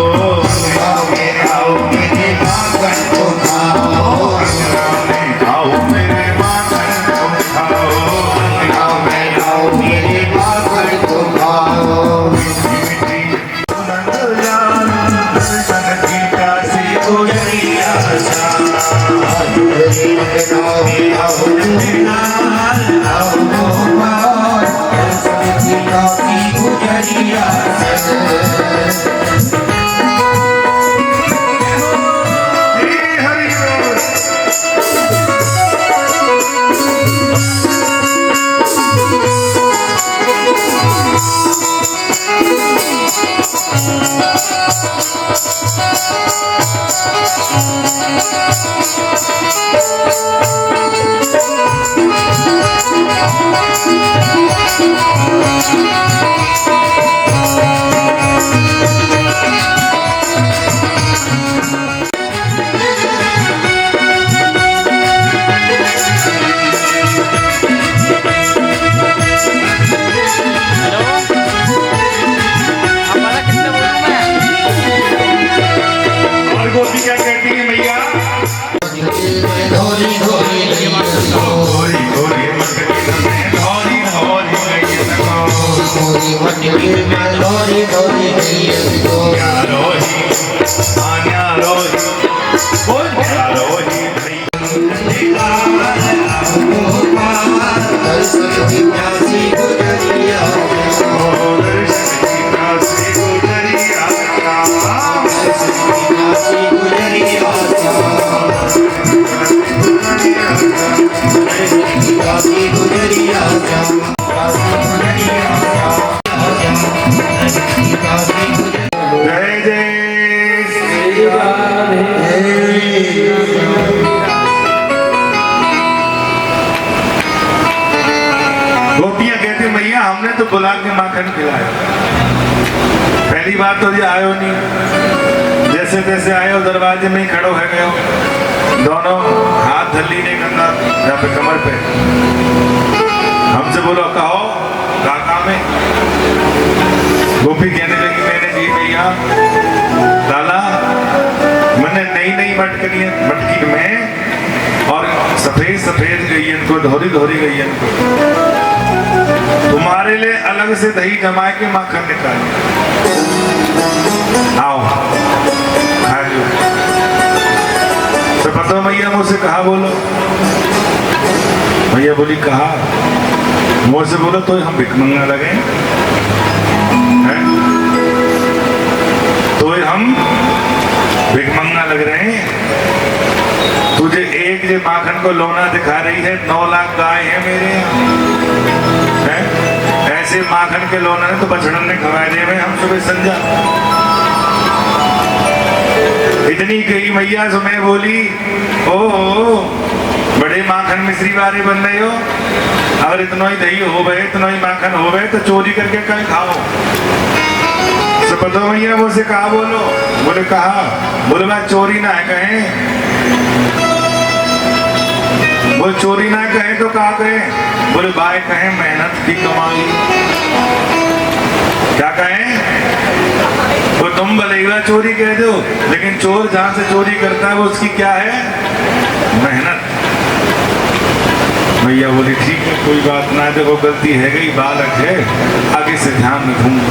आओ मेरे माखन को खाओ, अंगना में आओ मेरे माखन को खाओ, आओ मेरे माखन को खाओ। मीठी नंदलाल, दर्शन की प्यासी गुजरिया शाम। आओ नंदलाल, आओ गोपाल, दर्शन की प्यासी गुजरिया हे हरि बोल। और गोपी क्या कहती है मैया, धोरी धोरी होरी होरी मटकी में धोरी धोरी गई सको, धोरी मटकी में धोरी धोरी गई तो न्यारो ही हाँ न्यारो ही बोल न्यारो ही दर्शन की प्यासी गुजरिया दर्शन की प्यासी गुजरिया शाम। प्यासी गुजरिया प्यासी गुजरिया जय जय श्री गोपियां कहती मैया हमने तो बुला के माखन खिलाया, पहली बात तो ये आयो नहीं, जैसे तैसे आयो दरवाजे में ही खड़ो है गयो, दोनों हाथ धल्ली ने करना यहाँ पे कमर पे। हमसे बोलो कहो का काम है? गोपी कहने लगी मैंने जी भैया लाला मैंने नई नई मटकी में और सफेद सफेद गई इनको धोरी धोरी गई इनको तुम्हारे लिए अलग से दही जमा के माखन निकाले, आओ खा लो। तो पता मैया मुझसे कहा बोलो, भैया बोली कहा मुझसे बोलो तो हम भिकमंगा लगे हैं, तो हम भिकमंगा लग रहे हैं। तुझे एक जे माखन को लोना दिखा रही है, 9 लाख गाय है मेरे हैं? ऐसे माखन के लोना ने तो बछड़न ने खवाए दे में हम सुबह संजा। इतनी कही मैया सुने बोली ओहो बड़े माखन मिश्री वाले बन रहे हो, अगर इतना ही दही हो गए इतना ही माखन हो गए तो चोरी करके कहीं खाओ। तो पता भैया मुझसे कहा बोलो, बोले कहा, बोले मैं चोरी ना है कहें, बोले चोरी ना कहें तो कहा कहें, बोले बाय कहें मेहनत की कमाई। क्या कहें? वो तुम भले चोरी कह दो लेकिन चोर जहां से चोरी करता है वो उसकी क्या है? मेहनत। भैया बोली ठीक है कोई बात ना, देखो गलती है गई बालक है आगे से ध्यान रखूंगा।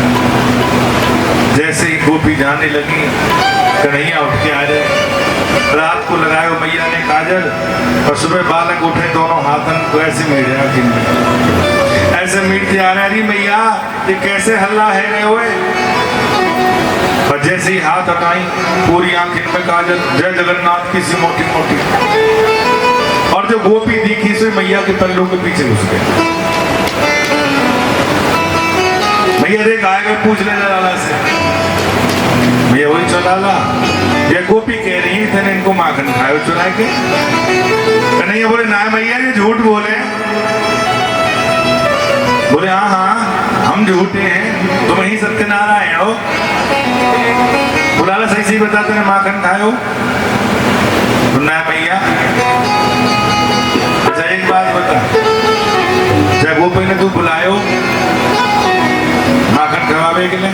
जैसे ही गोपी जाने लगी कन्हैया उठ के आ रहे, रात को लगाए मैया ने काजल और सुबह बालक उठे दोनों हाथन को ऐसे मीड़े ऐसे मीटते आ रहे, अरे मैया ये कैसे हल्ला है रहे हुए। और जैसे ही हाथ हटाई पूरी आंखें में काजल जय जगन्नाथ की सी मोटी मोटी, और जो गोपी दिखी से मैया के पल्लू के पीछे घुस गए। भैया देख आएगा पूछ ले लाला से, भैया वही चला ये गोपी कह रही है थे इनको माखन खाए चुरा के। कन्हैया बोले ना भैया ये झूठ बोले, बोले हाँ हाँ हम झूठे हैं तुम ही सत्यनारायण हो। बुलाला सही सही बताते हैं माखन खाए हो ना भैया। अच्छा एक बात बता, जब गोपी ने तू बुलायो माखन खवावे के लिए,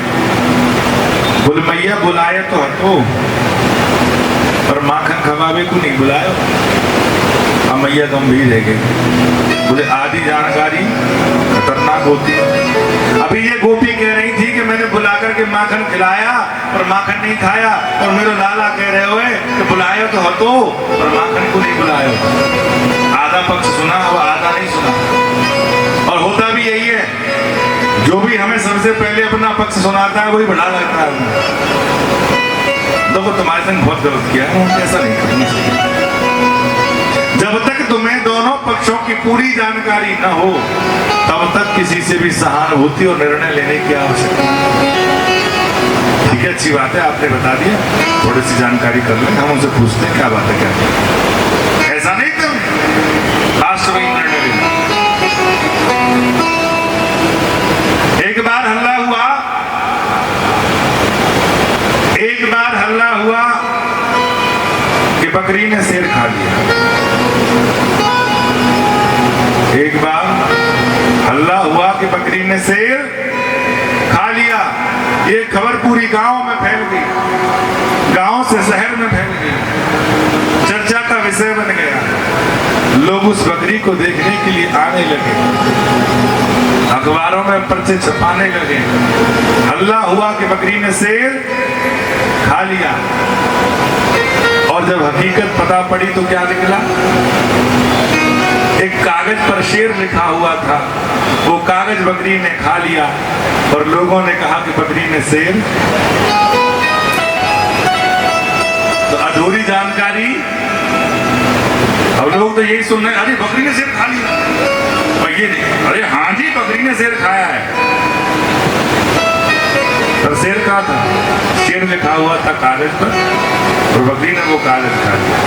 बोले मैया बुलाया तो हटो और माखन खवावे को नहीं बुलायो। अब मैया गंभीर है गए, बोले आधी जानकारी खतरनाक होती है। अभी ये गोपी कह रही थी कि मैंने बुला करके माखन खिलाया और माखन नहीं खाया, और मेरे लाला कह रहे हुए कि बुलायो तो हटो और माखन को नहीं बुलायो। आधा पक्ष सुना और आधा नहीं सुना, और होता भी यही है, जो भी हमें सबसे पहले अपना पक्ष सुनाता है वही बड़ा लगता है। देखो तुम्हारे संग बहुत गलत किया है, ऐसा नहीं करना चाहिए। जब तक तुम्हें दोनों पक्षों की पूरी जानकारी न हो तब तक किसी से भी सहानुभूति और निर्णय लेने की आवश्यकता नहीं। ठीक है अच्छी बात है आपने बता दिया, थोड़ी सी जानकारी कर लें, हम उनसे पूछते हैं क्या बात है क्या है। ऐसा नहीं तुम लास्ट में निर्णय लेना। एक बार हल्ला हुआ, एक बार हल्ला हुआ कि बकरी ने शेर खा लिया। एक बार हल्ला हुआ कि बकरी ने शेर खा लिया। ये खबर पूरी गांव में फैल गई, गांव से शहर में फैल गई, चर्चा का विषय बन गया। लोग उस बकरी को देखने के लिए आने लगे, अखबारों में पर्चे छपाने लगे। हल्ला हुआ कि बकरी ने शेर खा लिया, और जब हकीकत पता पड़ी तो क्या निकला? एक कागज पर शेर लिखा हुआ था, वो कागज बकरी ने खा लिया और लोगों ने कहा कि बकरी ने शेर। तो अधूरी जानकारी। अब लोग तो यही सुन रहे, अरे बकरी ने शेर खा लिया, और ये नहीं, अरे हाँ जी बकरी ने शेर खाया है। पर शेर कहा था? शेर लिखा हुआ था कागज पर और बकरी ने वो कागज खा लिया।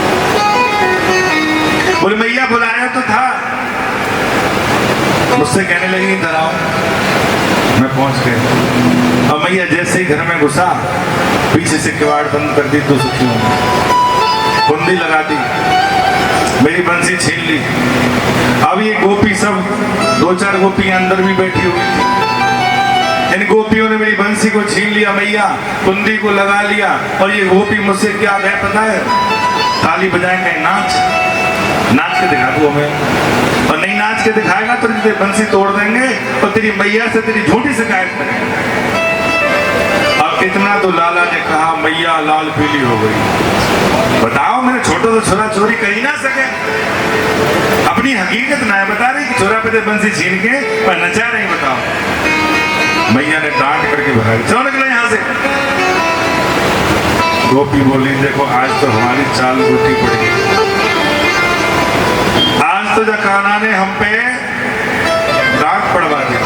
बोले मैया बुलाया तो था, मुझसे कहने लगी इधर आओ, मैं पहुंच गया। अब मैया जैसे ही घर में घुसा, पीछे से किवाड़ बंद कर दी तो सुखी हूँ, कुंडी लगा दी, मेरी बंसी छीन ली। अब ये गोपी सब 2-4 गोपियां अंदर भी बैठी हुई थी। इन गोपियों ने मेरी बंसी को छीन लिया मैया, कुंडी को लगा लिया, और ये गोपी मुझसे क्या कहे पता है? ताली बजाएंगे, नाच के दिखा दो हमें, और नहीं नाच के दिखाएगा तो तेरी बंसी तोड़ देंगे और तेरी मैया से तेरी झूठी शिकायत करेंगे। अब इतना तो लाला ने कहा, मैया लाल पीली हो गई। बताओ, मेरे छोटा तो छोरा चोरी कर ही ना सके, अपनी हकीकत ना बता रही कि छोरा पे बंसी छीन के पर नचा रही। बताओ, मैया ने डांट करके भगा दी, चलो निकलो यहाँ से। गोपी बोली, देखो आज तो हमारी चाल उल्टी पड़ गई, आज तो जकाना ने हम पे डांट पड़वा दी।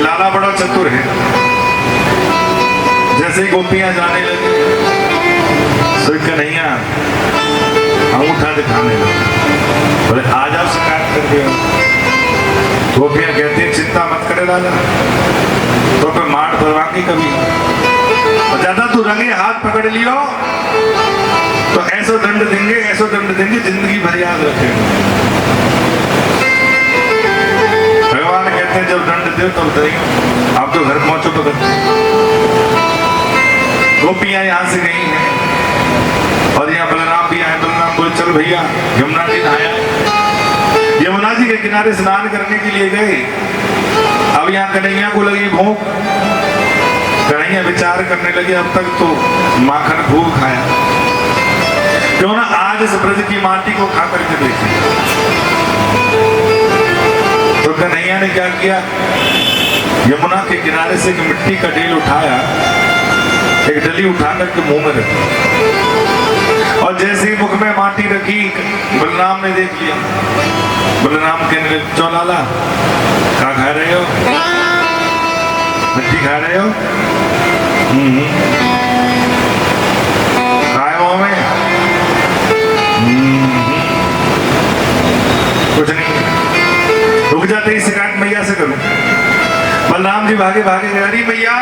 लाला बड़ा चतुर है। जैसे ही गोपियां जाने लगी, सुख कन्हैया अंगूठा दिखाने लगे, बोले आ जाओ शिकायत कर दिया। गोपियां कहती है, चिंता मत करे लाला, तो पे मार भरवाएंगे कभी, और ज्यादा तू रंगे हाथ पकड़ लियो तो ऐसो दंड देंगे जिंदगी भर याद रखेंगे। भगवान कहते हैं, जब दंड दे तब दे, आप तो घर पहुंचो तो करते। गोपियां यहां से गई हैं और यहाँ बलराम भी आए। बलराम बोले, चल भैया यमुना जी नहाया। यमुना जी के किनारे स्नान करने के लिए गए। अब यहाँ कन्हैया को लगी भूख, कन्हैया विचार करने लगे, अब तक तो माखन खूब खाया, क्यों ना आज इस ब्रज की माटी को खा करके देखें। तो कन्हैया ने क्या किया, यमुना के किनारे से एक मिट्टी का ढेल उठाया, एक डली उठा करके मुंह में रखी, और जैसे ही मुख में माटी रखी, बलराम ने देख लिया। बलराम कहने लगे, चो लाला क्या खा रहे हो? मिट्टी खा रहे हो? खाए मुंह में? कुछ नहीं, रुक जाते ही शिकायत मैया से करूं। बलराम जी भागे भागे गए, अरे मैया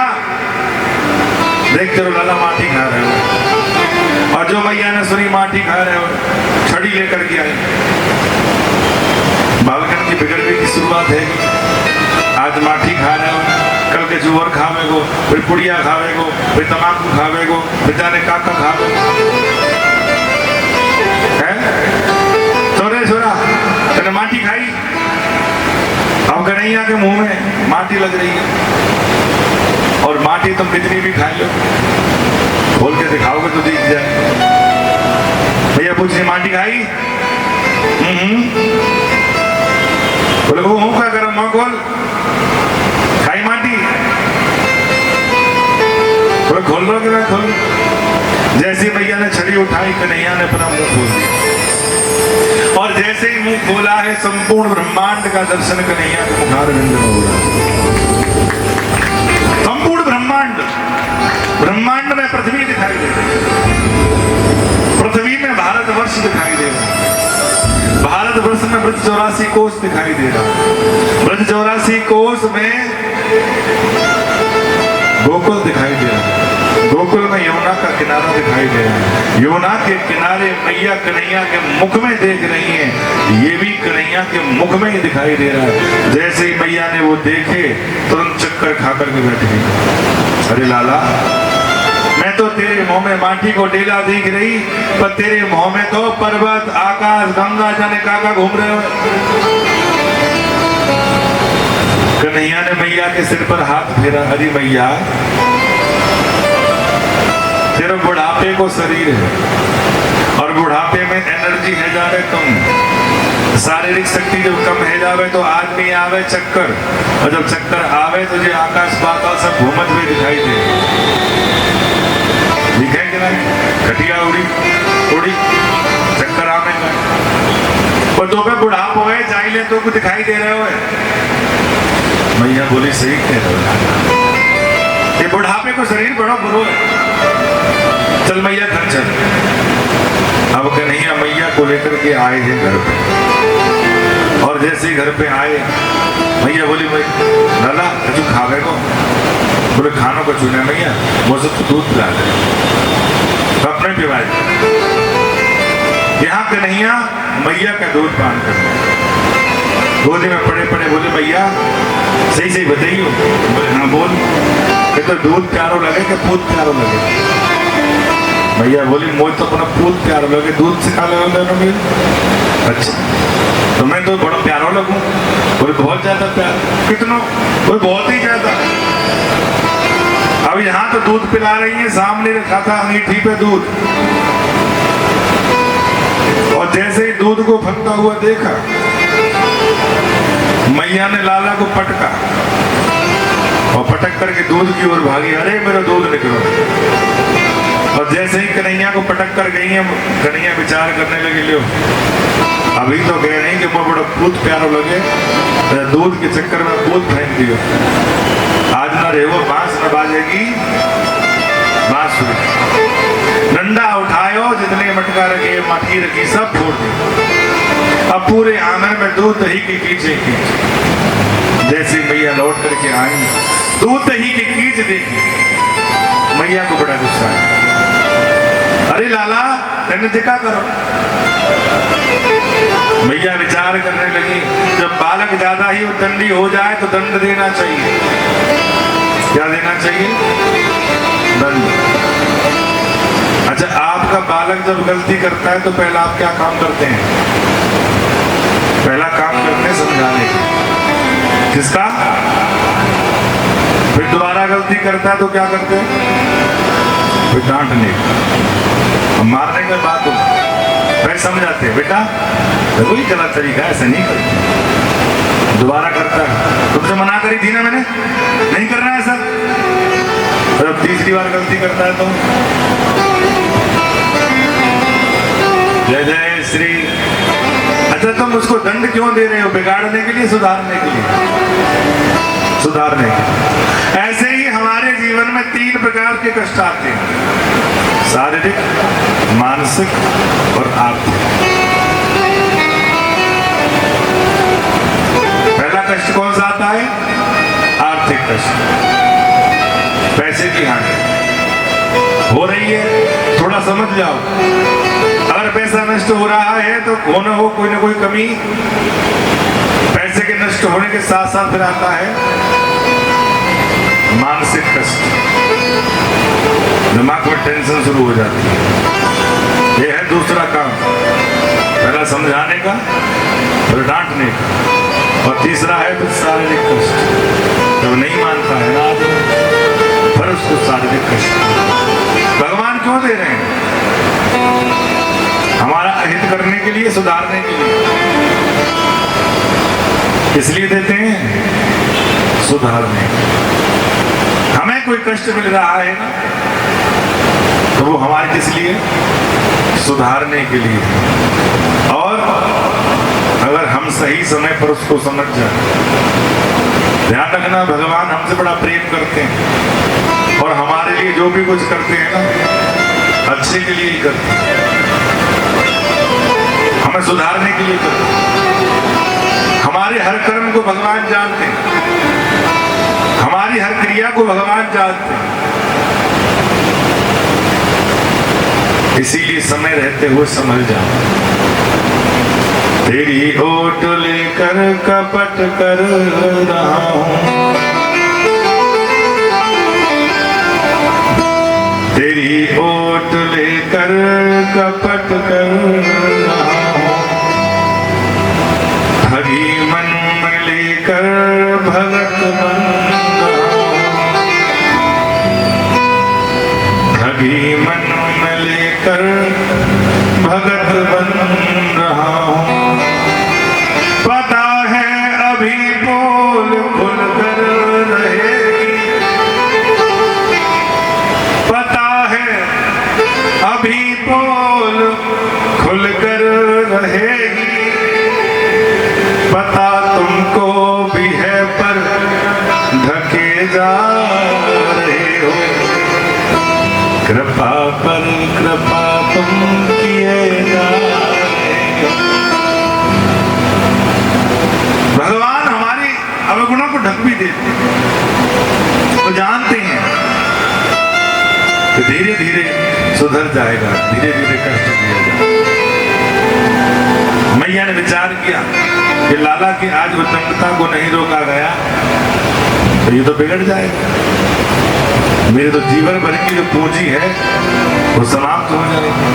देख करो लाला माटी खा रहे हो। और जो मैया ने सुनी माटी खा रहे हो, छड़ी लेकर के आई। बालकन की बिगड़ने की शुरुआत है, आज माटी खा रहे हो, कल के जुवर खावे को, फिर पुड़िया खावे को, फिर तमाकू खावे को, फिर जाने काका खावे छोरे छोरा तेने माटी खाई। अब कन्हैया के मुंह में माटी लग रही है, और माटी तुम कितनी भी खा लो, खोल के दिखाओगे तो दिख जाए। भैया पूछे, माटी खाई? बोले वो हूं क्या करो, माँ खोल, खाई माटी? बोले खोल लो कि मैं खोल। जैसे भैया ने छड़ी उठाई, कन्हैया ने अपना मुंह खोल दिया, और जैसे ही मुंह खोला है, संपूर्ण ब्रह्मांड का दर्शन कन्हैया के मुखारविंद में हो रहा है। संपूर्ण ब्रह्मांड में पृथ्वी दिखाई दे रही है, पृथ्वी में भारतवर्ष दिखाई दे रहा है, भारतवर्ष में ब्रज 84 कोष दिखाई दे रहा है, ब्रज 84 कोष में गोकुल दिखाई दे रहा है, गोकुल में यमुना का किनारा दिखाई दे रहा है, यमुना के किनारे मैया कन्हैया के मुख में देख रही है, ये भी कन्हैया के मुख में ही दिखाई दे रहा है। जैसे ही मैया ने वो देखे, तुरंत चक्कर खा करके बैठ गई। अरे लाला, मैं तो तेरे मुंह में माटी को डेला दिख रही, पर तेरे मुंह में तो पर्वत, आकाश, गंगा जाने काका घूम रहे हो। कन्हैया ने मैया के सिर पर हाथ फेरा, अरे मैया तेरा बुढ़ापे को शरीर है, और बुढ़ापे में एनर्जी है जावे कम, शारीरिक शक्ति जब कम है जावे तो आदमी आवे चक्कर, और जब चक्कर आवे तो ये आकाश पाताल सब घूमत हुए दिखाई दे, दिखे कि नहीं? खटिया उड़ी चक्कर आवे, और तो पे बुढ़ापो है चाहिए तो कुछ दिखाई दे रहे हो। मैया बोली, सही कह रहे हो, ये बुढ़ापे को शरीर बड़ा बुरो है, चल मैया घर चल। अब कन्हैया मैया को लेकर के आए हैं घर पे, और जैसे ही घर पे आए, मैया बोली, भाई लाला कछु खावे को? बोले खानों को चुने मैया वो सब तो दूध पिला दे, तो अपने पिवाए। यहाँ कन्हैया मैया का दूध पान करते, गोदी में पड़े पड़े बोले मैया सही सही बताइयो। बोले हाँ बोल। ये तो दूध प्यारो लगे कि पूत प्यारो लगे? मैया बोली मुझे तो अपना पूत प्यारो लगे, दूध से खा लगे। अच्छा तो मैं तो बड़ा प्यारो लगूं? बोले बहुत ज्यादा प्यार। कितना? बोले बहुत ही ज्यादा। अब यहाँ तो दूध पिला रही है, सामने रखा था अंगीठी पे दूध, और जैसे ही दूध को फटता हुआ देखा, मैया ने लाला को पटका और पटक करके दूध की ओर भागी, अरे मेरा दूध निकलो। और जैसे ही कन्हैया को पटक कर गई है, कन्हैया विचार करने लगी, लो अभी तो कह रही कि मैं बड़ा पूत प्यारो लगे, दूध के चक्कर में पूत फेंक दियो। आज न रेवो बांस न बाजेगी बांसुरी। डंडा उठायो जितने मटका रखे मटकी रखी सब फोड़ दी। अब पूरे आंगन में दूध दही की कीचे कीच। जैसे मैया लौट करके आई, दूध दही की कीच देखी, मैया को बड़ा गुस्सा है। अरे लाला तेने देखा करो। मैया विचार करने लगी, जब बालक ज्यादा ही उद्दंडी हो जाए तो दंड देना चाहिए। क्या देना चाहिए? दंड। अच्छा आपका बालक जब गलती करता है तो पहला आप क्या काम करते हैं? पहला काम करते हैं समझाने का। किसका? फिर दोबारा गलती करता है तो क्या करते हैं? फिर डांटने का, मारने का बात होती, फिर समझाते हैं बेटा देखो ये गलत तरीका, ऐसा नहीं करते। दोबारा करता है, तुमसे मना करी थी ना मैंने, नहीं करना है ऐसा। और अब तीसरी बार गलती करता है तो जय जय श्री। अच्छा तुम उसको दंड क्यों दे रहे हो? बिगाड़ने के लिए, सुधारने के लिए? सुधारने के लिए। ऐसे ही हमारे जीवन में 3 प्रकार के कष्ट आते हैं, शारीरिक, मानसिक और आर्थिक। पहला कष्ट कौन सा आता है? आर्थिक कष्ट। पैसे की हानि हो रही है, थोड़ा समझ जाओ। अगर पैसा नष्ट हो रहा है तो कोई ना कोई कमी पैसे के नष्ट होने के साथ साथ फिर आता है मानसिक कष्ट। दिमाग में टेंशन शुरू हो जाती है। यह है दूसरा काम, पहला समझाने का, फिर डांटने का, और तीसरा है फिर शारीरिक कष्ट। जब नहीं मानता है ना फिर उसको शारीरिक कष्ट। भगवान क्यों दे रहे हैं? हमारा अहित करने के लिए, सुधारने के लिए। इसलिए देते हैं सुधारने। हमें कोई कष्ट मिल रहा है ना तो वो हमारे किस लिए? सुधारने के लिए। और अगर हम सही समय पर उसको समझ जाए, ध्यान रखना भगवान हमसे बड़ा प्रेम करते हैं और हमारे लिए जो भी कुछ करते हैं ना अच्छे के लिए ही करते हैं, हमें सुधारने के लिए करते हैं। हमारे हर कर्म को भगवान जानते हैं, हमारी हर क्रिया को भगवान जानते हैं। इसीलिए समय रहते हुए संभल जाओ। तेरी ओट लेकर कपट कर रहा हूं, तेरी ओट लेकर कपट कर रहा हूं, हरि मन में लेकर भगत बन रहा हूं, हरि मन में लेकर भगत बन रहा हूं। पता है अभी पोल खुलकर रहेगी, पता है अभी पोल खुलकर रहेगी, पता तुमको भी है पर ढके जा रहे हो, कृपा पर कृपा तुम किए जा रहे हो। भगवान हमारी अवगुणों को ढक भी देते हैं, तो जानते हैं कि धीरे धीरे सुधर जाएगा, धीरे धीरे कष्ट दिया जाएगा। मैया ने विचार किया कि लाला की आज उद्दंडता को नहीं रोका गया तो ये तो बिगड़ जाएगा, मेरे तो जीवन भर की जो पूंजी है वो समाप्त हो जाएगी।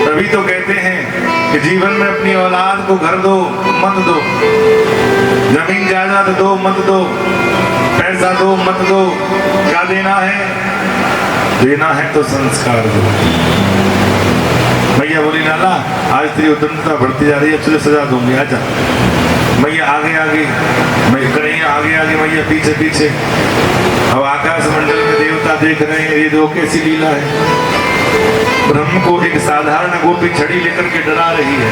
तभी तो कहते हैं कि जीवन में अपनी औलाद को घर दो मत दो, जमीन जायदाद दो मत दो, पैसा दो मत दो, क्या देना है? देना है तो संस्कार दो। मैया बोली लाला आज तेरी उद्दंडता बढ़ती जा रही है, तुझे सजा दूंगी, आजा। मैया आगे आगे, मैं कन्हैया आगे आगे, मैया पीछे पीछे। अब आकाश मंडल में देवता देख रहे हैं, ये दो कैसी लीला है। ब्रह्म को एक साधारण गोपी छड़ी लेकर के डरा रही है।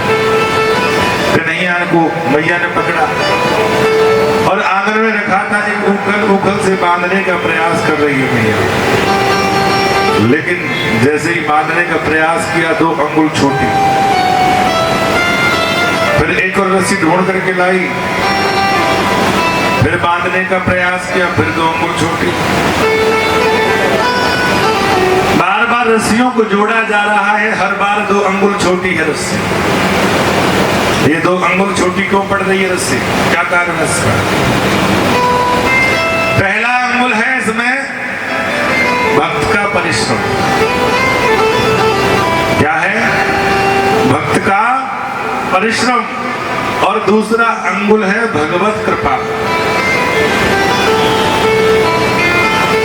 कन्हैया को मैया ने पकड़ा और आंगन में रखा था, एक उखल से बांधने का प्रयास कर रही है मैया। लेकिन जैसे ही बांधने का प्रयास किया 2 अंगुल छोटी, फिर एक और रस्सी ढूंढ करके लाई, फिर बांधने का प्रयास किया, फिर 2 अंगुल छोटी। बार बार रस्सियों को जोड़ा जा रहा है, हर बार 2 अंगुल छोटी है रस्सी। ये 2 अंगुल छोटी क्यों पड़ रही है रस्सी? क्या कारण है इसका? पहला अंगुल है इसमें भक्त का परिश्रम। क्या है? भक्त का परिश्रम। और दूसरा अंगुल है भगवत कृपा।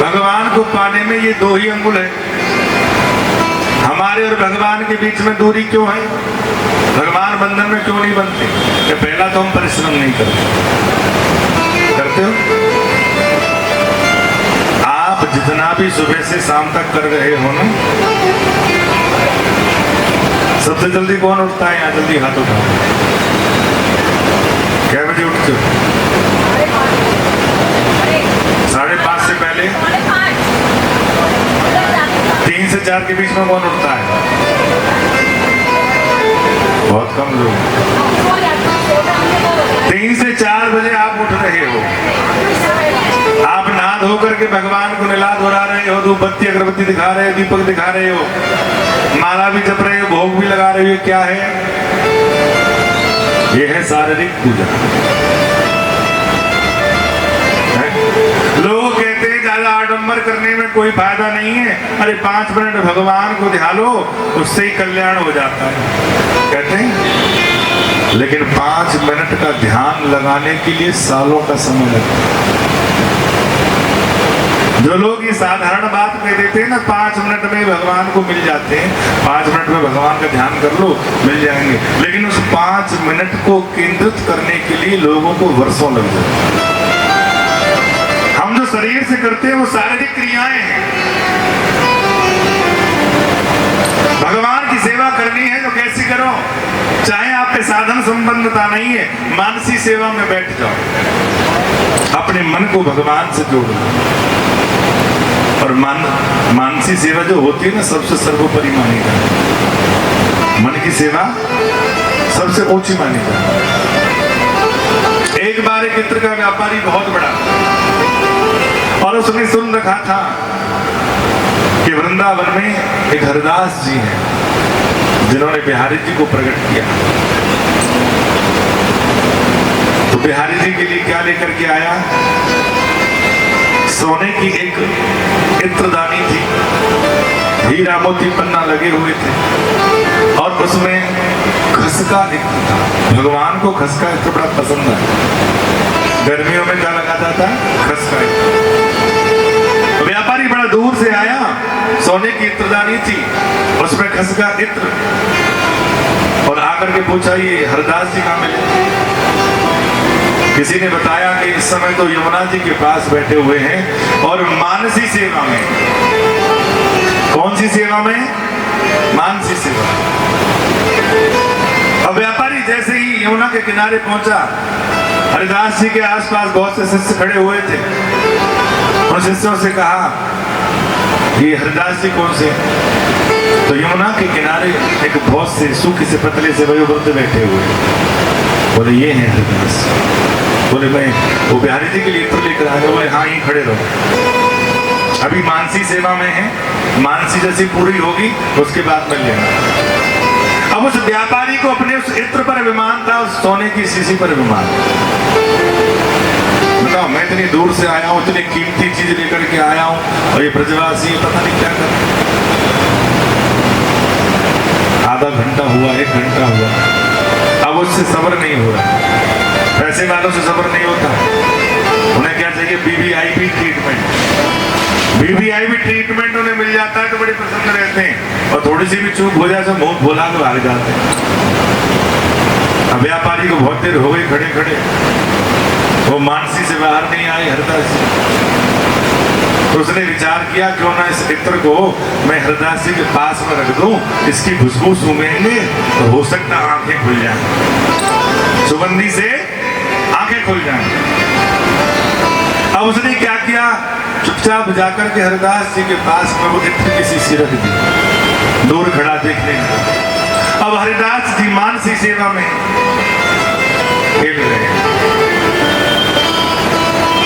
भगवान को पाने में ये 2 ही अंगुल है। हमारे और भगवान के बीच में दूरी क्यों है? भगवान बंधन में क्यों नहीं बनते? कि पहला तो हम परिश्रम नहीं करते हो। आप जितना भी सुबह से शाम तक कर रहे हो ना, सबसे जल्दी कौन उठता है? यहाँ जल्दी हाथ उठाओ। क्या बजे उठते हो? 5:30 से पहले। 3 से 4 के बीच में कौन उठता है? बहुत कम लोग। 3 से 4 बजे आप उठ रहे हो, आप नहा धो करके भगवान को निला धोरा रहे हो, धूप बत्ती अगरबत्ती दिखा रहे हो, दीपक दिखा रहे हो, माला भी जप रहे हो, भोग भी लगा रहे हो। क्या है? ये है शारीरिक पूजा। लोग कहते हैं ज्यादा आडंबर करने में कोई फायदा नहीं है। अरे 5 मिनट भगवान को ध्यान लो, उससे ही कल्याण हो जाता है, कहते हैं। लेकिन 5 मिनट का ध्यान लगाने के लिए सालों का समय लगता है। जो लोग ये साधारण बात कह देते हैं ना, 5 मिनट में भगवान को मिल जाते हैं, 5 मिनट में भगवान का ध्यान कर लो मिल जाएंगे, लेकिन उस 5 मिनट को केंद्रित करने के लिए लोगों को वर्षों लग जाते हैं। हम जो शरीर से करते हैं वो शारीरिक क्रियाएं हैं। भगवान की सेवा करनी है तो कैसी करो? चाहे आप पे साधन संबंधता नहीं है, मानसी सेवा में बैठ जाओ, अपने मन को भगवान से जोड़ो। और मानसी सेवा जो होती है ना, सबसे सर्वोपरि मानी जाती है। मन की सेवा सबसे ऊंची मानी जाती है। एक बार एक चित्र का व्यापारी बहुत बड़ा, और उसने सुन रखा था कि वृंदावन में एक हरदास जी हैं जिन्होंने बिहारी जी को प्रकट किया। तो बिहारी जी के लिए क्या लेकर के आया? सोने की एक इत्रदानी थी, हीरा मोती पन्ना लगे हुए थे, और उसमें खसका इत्र था। भगवान को खसका इत्र बड़ा पसंद है। गर्मियों में क्या लगाता था? खसका इत्र। तो व्यापारी बड़ा दूर से आया, सोने की इत्रदानी थी, उसमें खसका इत्र, और आकर के पूछा ये हरदास जी कहाँ मिले? किसी ने बताया कि इस समय तो यमुना जी के पास बैठे हुए हैं और मानसी सेवा में। कौन सी सेवा में? मानसी सेवा। अब व्यापारी जैसे ही यमुना के किनारे पहुंचा, हरिदास जी के आसपास बहुत से शिष्य खड़े हुए थे। उन शिष्यों से कहा ये हरिदास जी कौन से? तो यमुना के किनारे एक बहुत से सूखे से पतले से वयोवृद्ध बैठे हुए। बोले ये हैं हरिदास। बोले मैं वो बिहारी जी के लिए इत्र लेकर आया। बोले हाँ, यहीं खड़े रहो। अभी मानसी सेवा में है, मानसी जैसी पूरी होगी उसके बाद मिल लेना। अब उस व्यापारी को अपने उस इत्र पर अभिमान था, उस सोने की शीशी पर अभिमान। बताओ, मैं इतनी दूर से आया हूं, इतनी कीमती चीज लेकर के आया हूं, और ये ब्रजवासी पता नहीं क्या कर। आधा घंटा हुआ, 1 घंटा हुआ, अब उससे सब्र नहीं हो रहा। पैसे वालों से सब्र नहीं होता, उन्हें क्या चाहिए? BBIP treatment. BBIP ट्रीटमेंट उन्हें मिल जाता है तो बड़े प्रसन्न रहते हैं, और थोड़ी सी भी चूक हो जाए तो मुंह बोला तो भाग जाते हैं। अब व्यापारी को बहुत देर हो गई खड़े खड़े, वो मानसी से बाहर नहीं आए, हरदास जी। तो उसने विचार किया, क्यों ना इस इत्र को मैं हरदास जी के पास में रख दूं, इसकी खुशबू सूंघेंगे तो हो सकता आंखें खुल जाएं, सुगंधी से आंखें खुल जाएं। अब उसने क्या किया? चुपचाप जाकर के हरदास जी के पास में वो इत्र की शीशी रख दी, दूर खड़ा देखने लगा। अब हरदास जी मानसी सेवा में खेल रहे हैं,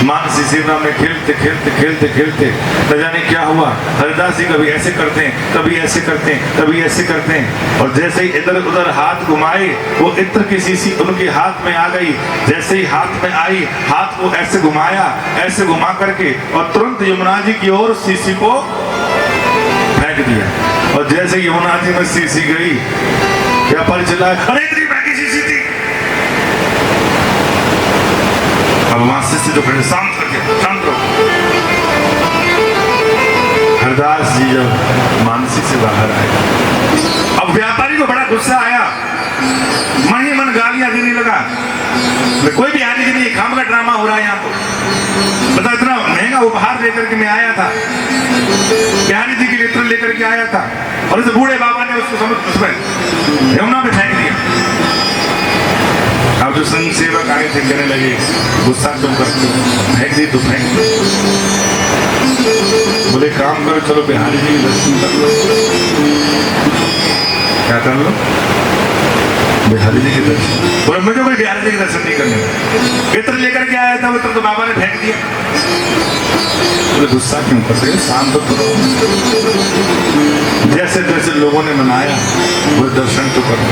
मानसी सेवा में खेलते खेलते खेलते खेलते न जाने क्या हुआ। हरदास जी कभी ऐसे करते हैं, कभी ऐसे करते हैं, कभी ऐसे करते हैं, और जैसे ही इधर उधर हाथ घुमाए वो इत्र की शीशी उनके हाथ में आ गई। जैसे ही हाथ में आई, हाथ को ऐसे घुमाया, ऐसे घुमा करके, और तुरंत यमुना जी की ओर शीशी को फेंक दिया। और जैसे यमुना जी में शीशी गई, क्या पता चला? अरे इतनी महंगी शीशी थी। अब वहां शिष्य जो खड़े, शांत करके, शांत रहो। हरदास जी जब मानसी से बाहर आए, अब व्यापारी को बड़ा गुस्सा आया, मन ही मन गालियां देने लगा। कोई भी आने के लिए काम का ड्रामा हो रहा है यहाँ तो। बता, इतना महंगा उपहार लेकर के मैं आया था, बिहारी जी के इत्र लेकर के आया था, और इस बूढ़े बाबा ने उसको उसमें यमुना में फेंक दिया। अब जो संघ सेवक आए थे कहने लगे, गुस्सा क्यों करते हो, फेंक दी तो फेंक दो। बोले काम करो, चलो बिहारी जी के दर्शन कर लो। क्या कर लो? बिहारी जी के दर्शन। बोले मुझे कोई बिहारी जी के दर्शन नहीं करने। इत्र लेकर के आया था, वो इत्र तो बाबा ने फेंक दिया। बोले गुस्सा क्यों करते हो, शांत तो करो। जैसे जैसे लोगों ने मनाया वो दर्शन तो करो।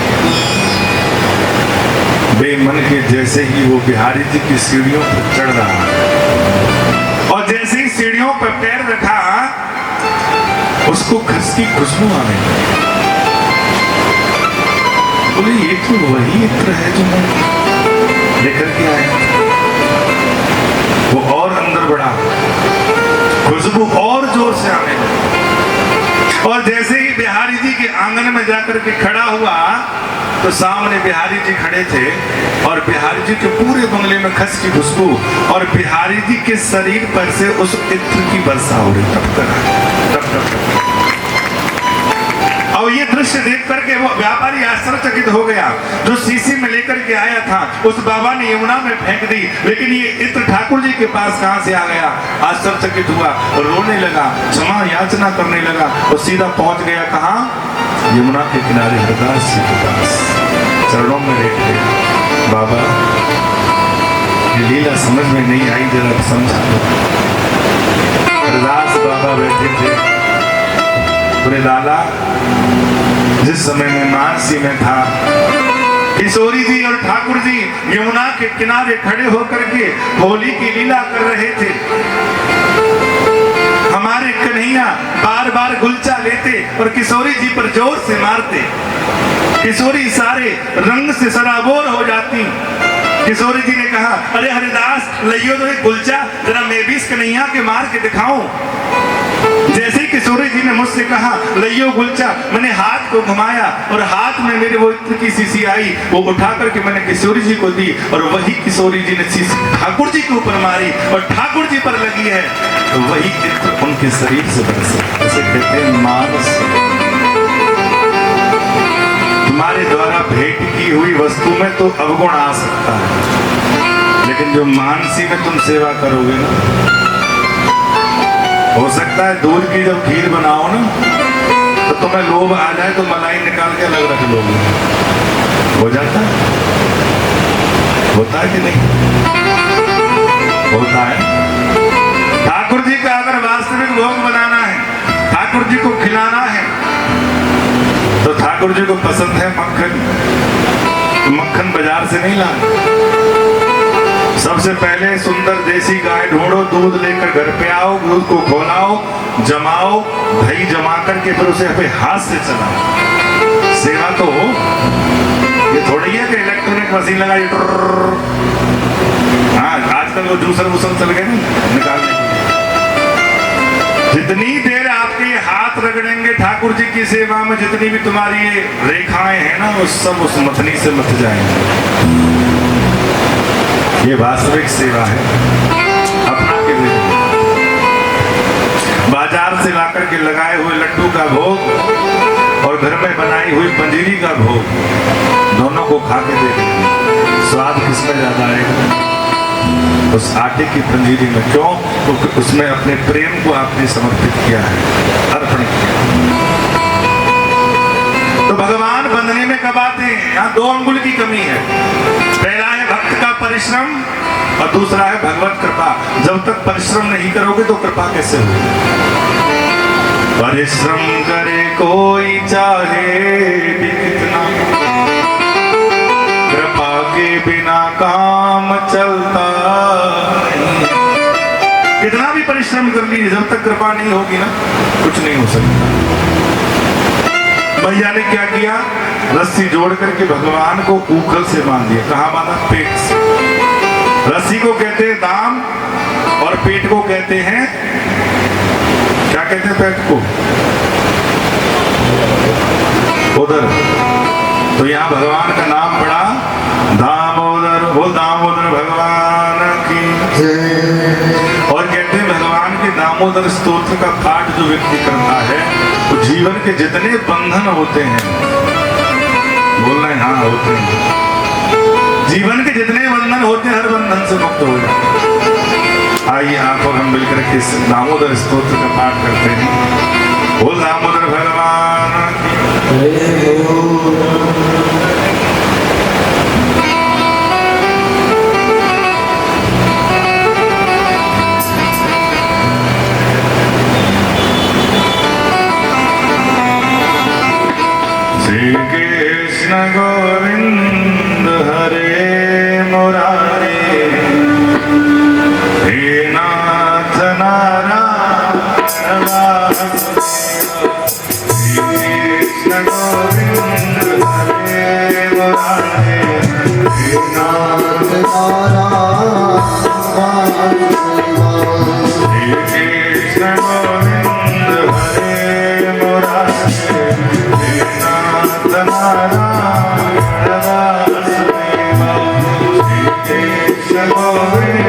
बेमन के जैसे ही वो बिहारी जी की सीढ़ियों पर चढ़ रहा, और जैसे ही सीढ़ियों पर पैर रखा, उसको खस की खुशबू आने लगी। बोले ये तो वही इत्र है जो मैं लेकर के आया। वो और अंदर बढ़ा, खुशबू और जोर से आने लगी, और जैसे ही बिहारी जी के आंगन में जाकर के खड़ा हुआ तो सामने बिहारी जी खड़े थे, और बिहारी जी के पूरे बंगले में खस की खुशबू, और बिहारी जी के शरीर पर से उस इत्र की वर्षा हो रही, टप टप। और ये दृश्य देख करके वो व्यापारी आश्चर्यचकित हो गया। जो शीशी में लेकर के आया था उस बाबा ने यमुना में फेंक दी, लेकिन ये इत्र ठाकुर जी के पास कहां से आ गया? आश्चर्यचकित हुआ और रोने लगा, क्षमा याचना करने लगा, और सीधा पहुंच गया कहां? यमुना के किनारे हरदास जी के पास, चरणों में लेट गया। बाबा ये लीला समझ में नहीं आई, जरा समझा दो। हरदास बाबा बैठे थे। बोले दादा, जिस समय मैं मानसी में था, किशोरी जी और ठाकुर जी यमुना के किनारे खड़े होकर के होली की लीला कर रहे थे। हमारे कन्हैया बार बार गुलचा लेते और किशोरी जी पर जोर से मारते। किशोरी सारे रंग से सराबोर हो जाती। किशोरी जी ने कहा, अरे हरिदास लियो तो एक गुलचा, जरा मैं भी इस कन्हैया के मार के दिखाऊं। जैसे ही किशोरी जी ने मुझसे कहा लियो गुलचा, मैंने हाथ को घुमाया और हाथ में मेरे वो इत्र की शीशी आई, वो उठा करके मैंने किशोरी जी को दी, और वही किशोरी जी ने शीशी ठाकुर जी के ऊपर मारी और ठाकुर जी पर लगी है, तो वही इत्र उनके शरीर से बरसे। जैसे कहते हैं मानस, तुम्हारे द्वारा भेंट की हुई वस्तु में तो अवगुण आ सकता है, लेकिन जो मानसी में तुम सेवा करोगे ना, हो सकता है दूध की जब खीर बनाओ ना तो तुम्हें लोभ आ जाए तो मलाई निकाल के अलग रख लोगे। हो जाता है? होता है कि नहीं? होता है। ठाकुर जी का अगर वास्तविक भोग बनाना है, ठाकुर जी को खिलाना है, तो ठाकुर जी को पसंद है मक्खन, तो मक्खन बाजार से नहीं लाना। सबसे पहले सुंदर देसी गाय ढूंढो, दूध लेकर घर पे आओ, दूध को खौलाओ, जमाओ, दही जमा करके फिर उसे अपने हाथ से चलाओ। सेवा तो हो, ये थोड़ी है कि इलेक्ट्रॉनिक मशीन लगाई। हाँ, आजकल वो जूसर वूसर चल गए ना निकालने के लिए। जितनी देर आपके हाथ रगड़ेंगे ठाकुर जी की सेवा में, जितनी भी तुम्हारी ये रेखाएं हैं ना, वो सब उस मथनी से मथ जाएंगे। ये वास्तविक सेवा है। अपना के देखो, बाजार से लाकर के लगाए हुए लड्डू का भोग और घर में बनाई हुई पंजीरी का भोग, दोनों को खा के देखो, स्वाद किसमें ज्यादा आएगा? उस आटे की पंजीरी में। क्यों? क्योंकि उसमें अपने प्रेम को आपने समर्पित किया है, अर्पण किया। तो भगवान बंधने में कब आते हैं? यहाँ 2 अंगुल की कमी है। पहला है भक्त का परिश्रम और दूसरा है भगवत कृपा। जब तक परिश्रम नहीं करोगे तो कृपा कैसे होगी? परिश्रम करे कोई चाहे भी कितना, कृपा के बिना काम चलता नहीं। कितना भी परिश्रम कर लीजिए, जब तक कृपा नहीं होगी ना, कुछ नहीं हो सकता। भैया ने क्या किया? रस्सी जोड़ करके भगवान को ऊखल से बांध दिया। कहाँ बांधा? पेट से। रस्सी को कहते हैं दाम और पेट को कहते हैं, क्या कहते हैं पेट को? उदर। तो यहाँ भगवान का नाम पड़ा दामोदर। वो दामोदर भगवान की। और कहते हैं भगवान के दामोदर स्तोत्र का पाठ जो व्यक्ति करता है, तो जीवन के जितने बंधन होते हैं, बोल रहे हैं हाँ होते हैं, जीवन के जितने बंधन होते हैं, हर बंधन से मुक्त हो जाए। आइए आप और हम मिलकर के इस दामोदर स्तोत्र का पाठ करते हैं। बोल दामोदर भगवान की। श्री कृष्ण गोविंद हरे मुरारे, हे नाथ नारायण वासुदेव। श्री कृष्ण गोविंद हरे मुरारे, हे नाथ नारायण वासुदेव। श्री कृष्ण गोविंद हरे मुरारे, नारायण वासुदेव। श्री कृष्ण गोविंद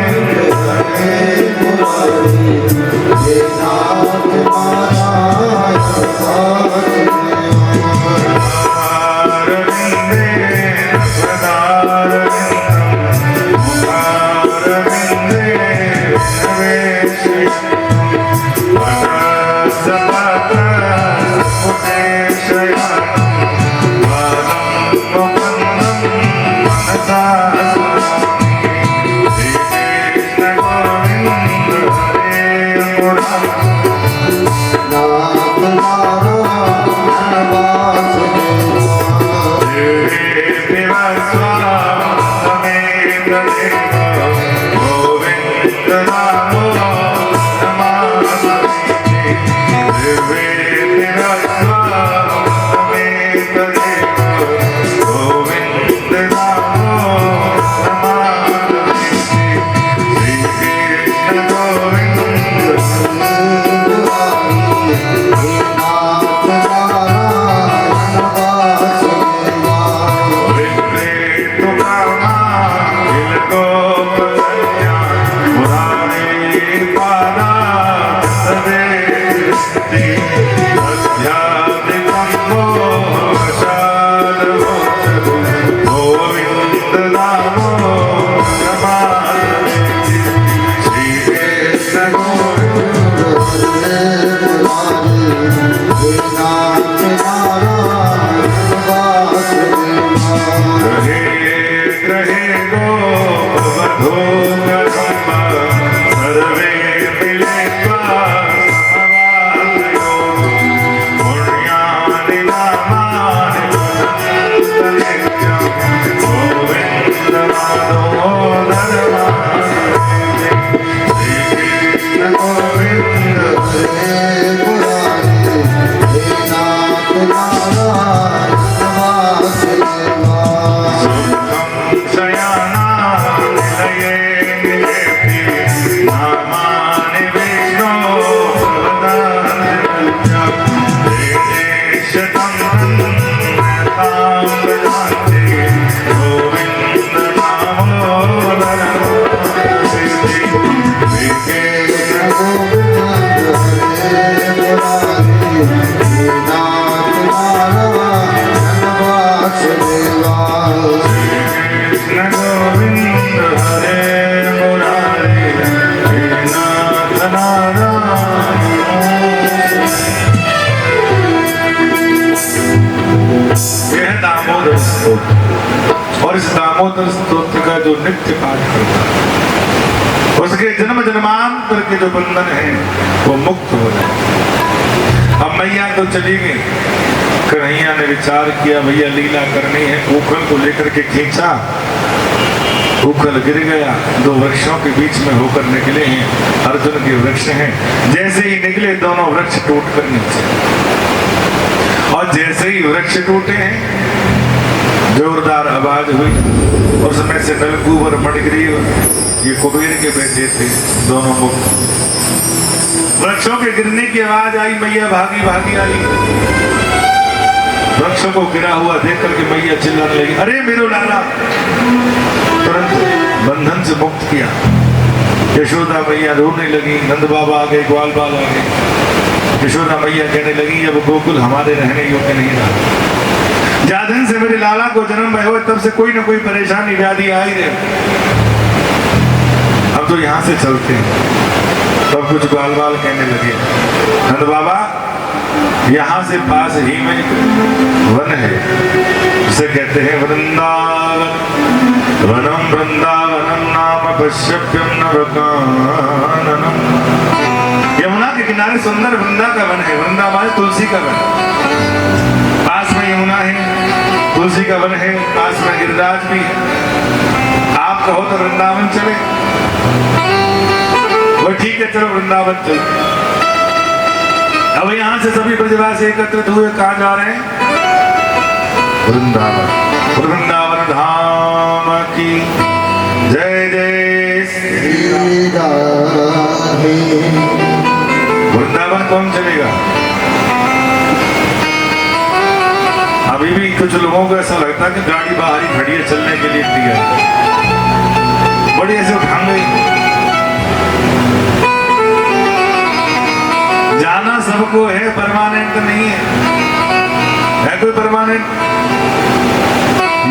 हरे मुरारे, हे नाथ नारायण वासुदेव। सर्वे नित्य पाठ करता है उसके जन्म जन्मांतर के जो बंधन है वो मुक्त हो जाए। अब मैया तो चली गई, कन्हैया ने विचार किया भैया लीला करनी है, उखल को लेकर के खींचा, उखल गिर गया, दो वृक्षों के बीच में होकर निकले हैं, अर्जुन के वृक्ष हैं। जैसे ही निकले दोनों वृक्ष टूट कर नीचे, और जैसे ही वृक्ष टूटे हैं जोरदार आवाज हुई, उसमें से नलकूब और मणिग्रीव ये कुबेर के बेटे थे, दोनों मुक्त। वृक्षों के गिरने की आवाज आई, मैया भागी भागी आई, वृक्षों को गिरा हुआ देख करके मैया चिल्लाने लगी, अरे मेरो लाला। तुरंत बंधन से मुक्त किया। यशोदा मैया रोने लगी, नंद बाबा आ गए, ग्वाल बाल आ गए। यशोदा मैया कहने लगी अब गोकुल हमारे रहने योग्य नहीं रहा, जा दिन से मेरे लाला को जन्म भय हो तब से कोई ना कोई परेशानी व्याधि आ ही रही, अब तो यहाँ से चलते हैं। तब कुछ ग्वाल बाल कहने लगे, नंद बाबा यहाँ से पास ही में वन है, उसे कहते हैं वृंदावन, वनम वृंदावनम नाम पश्यप्यम नवकाननम। यमुना के किनारे सुंदर वृंदा का वन है, वृंदावन तुलसी का वन, पास में यमुना है, तुलसी का वन है, पास में गिरिराज भी है। आप कहो तो वृंदावन चले, वो ठीक है चलो वृंदावन चलो। अब यहाँ से सभी ब्रजवासी एकत्रित हुए, कहाँ जा रहे हैं? वृंदावन। वृंदावन धाम की जय जय श्री राम। वृंदावन कौन चलेगा? अभी भी कुछ लोगों को ऐसा लगता है कि गाड़ी बाहर ही खड़ी है, चलने के लिए तैयार, बड़ी ऐसे उठान गई। जाना सबको है, परमानेंट नहीं है कोई परमानेंट?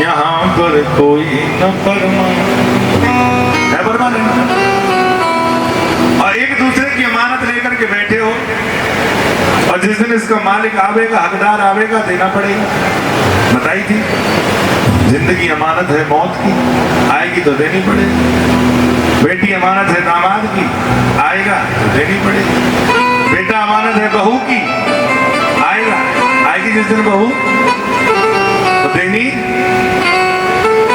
यहाँ पर कोई न परमानेंट है, परमानेंट। और एक दूसरे की अमानत लेकर के बैठे हो, और जिस दिन इसका मालिक आवेगा, हकदार आवेगा, देना पड़ेगा। बताई थी जिंदगी अमानत है मौत की, आएगी तो देनी पड़ेगी। बेटी अमानत है दामाद की, आएगा तो देनी पड़ेगी। बेटा अमानत है बहू की, आएगा, आएगी जिस दिन बहू तो देनी।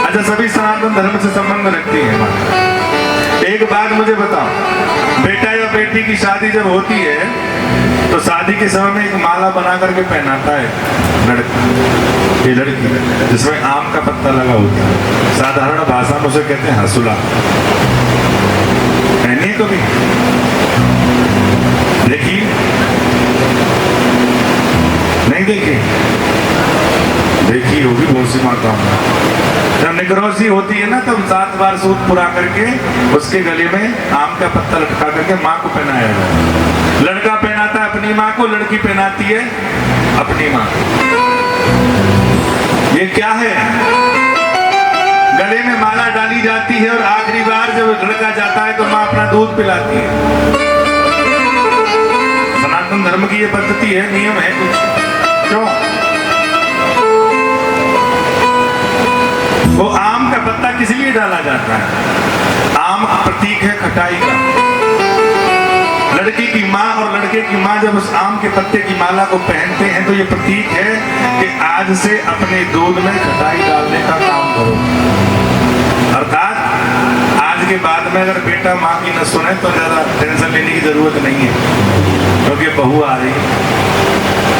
अच्छा सभी सनातन धर्म से संबंध रखती है। एक बात मुझे बताओ, बेटा या बेटी की शादी जब होती है तो शादी के समय में एक माला बना करके पहनाता है लड़का, ये लड़की, जिसमें आम का पत्ता लगा होता है, साधारण भाषा में उसे कहते हैं हंसुला। पहनिए कभी? देखिए नहीं देखी? देखी होगी बहुत सी माताओं में। जब निकरोसी होती है ना तब 7 बार सूत पुरा करके उसके गले में आम का पत्ता लटका करके माँ को पहनाया जाए। लड़का पहनाता है अपनी माँ को, लड़की पहनाती है अपनी माँ को। ये क्या है? गले में माला डाली जाती है और आखिरी बार जब लड़का जाता है तो माँ अपना दूध पिलाती है। सनातन धर्म की ये पद्धति है, नियम है कुछ। क्यों? वो आम का पत्ता किस लिए डाला जाता है? आम प्रतीक है खटाई का। लड़की की माँ और लड़के की माँ जब उस आम के पत्ते की माला को पहनते हैं तो ये प्रतीक है कि आज से अपने दूध में खटाई डालने का काम करो। अर्थात आज के बाद में अगर बेटा माँ की न सुने तो ज्यादा टेंशन लेने की जरूरत नहीं है, क्योंकि बहू आ रही है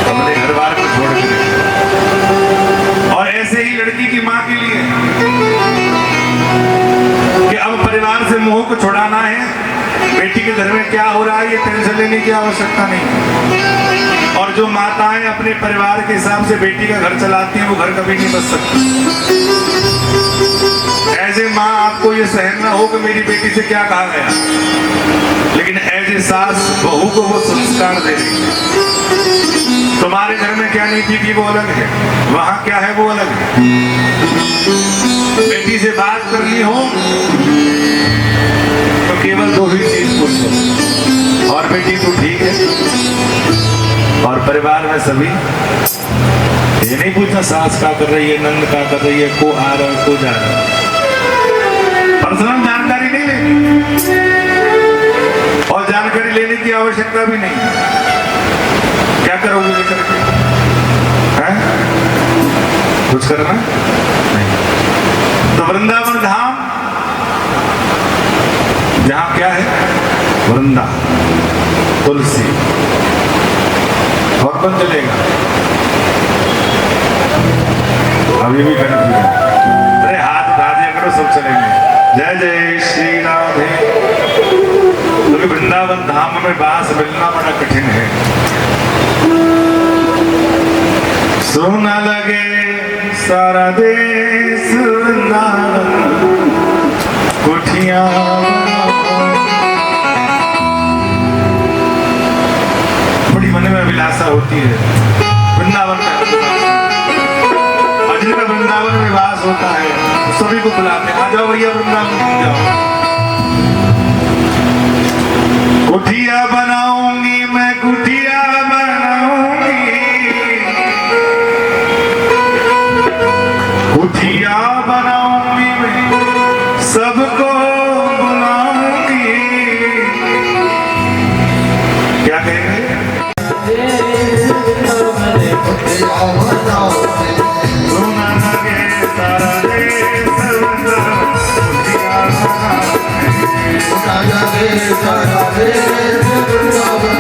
अपने घर बार को छोड़ के। और ऐसे ही लड़की की माँ के लिए कि अब परिवार से मोह को छुड़ाना है, बेटी के घर में क्या हो रहा है ये टेंशन लेने की आवश्यकता नहीं। और जो माताएं अपने परिवार के हिसाब से बेटी का घर चलाती हैं वो घर कभी नहीं बच सकती। ऐसे माँ आपको ये सहन ना हो कि मेरी बेटी से क्या कहा गया, लेकिन ऐसे सास बहू को वो संस्कार दे रही। तुम्हारे घर में क्या नीति थी वो अलग है, वहां क्या है वो अलग है। बेटी से बात करनी हो तो केवल 2 ही चीज पूछो, और बेटी तू ठीक है? और परिवार में सभी ये नहीं पूछना सास क्या कर रही है, नंद क्या कर रही है, को आ रहा है, को जा रहा है। आवश्यकता भी नहीं। क्या करोगे लेकर के? हैं? कुछ करना नहीं। तो वृंदावन धाम जहां क्या है? वृंदा, तुलसी। और कौन चलेगा? अभी भी कंफ्यूजन। अरे हाथ उठा दिया करो, सब चलेंगे। जय जय श्री राम। क्योंकि वृंदावन धाम में बांस मिलना बड़ा कठिन है। सोना लगे सारा देश वृंदावन, कोठियां बड़ी मन में अभिलाषा होती है वृंदावन में। और जिनका वृंदावन में वास होता है सभी को बुलाते हैं, आ जाओ भैया वृंदावन घूम जाओ। कुटिया बनाऊंगी मैं, कुटिया बनाऊंगी, कुटिया बनाऊंगी मैं, सबको बुलाऊंगी। क्या कहेंगे? सोना लगे सारा देश वृंदावन,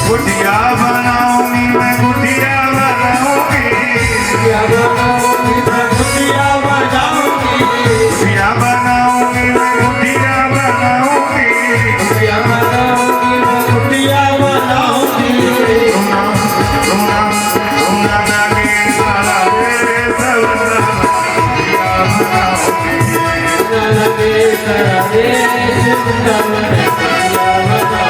कुटिया बनाऊंगी मैं, कुटिया बनाऊंगी, कुटिया बनाऊंगी मैं, कुटिया बनाऊंगी, कुटिया बनाऊंगी मैं, कुटिया बनाऊंगी, कुटिया बनाऊंगी मैं, कुटिया बनाऊंगी। सोना सोना लगे सारा देश वृंदावन, कुटिया बनाऊंगी, सोना लगे सारा देश वृंदावन, कुटिया बनाऊंगी।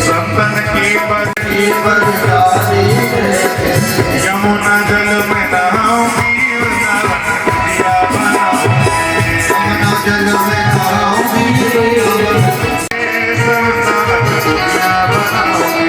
संतन की बरसाती यमुना जल में नहाऊंगी, वृंदावन कुटिया बनाऊंगी, यमुना जल में नहाऊंगी, वृंदावन कुटिया बनाऊंगी।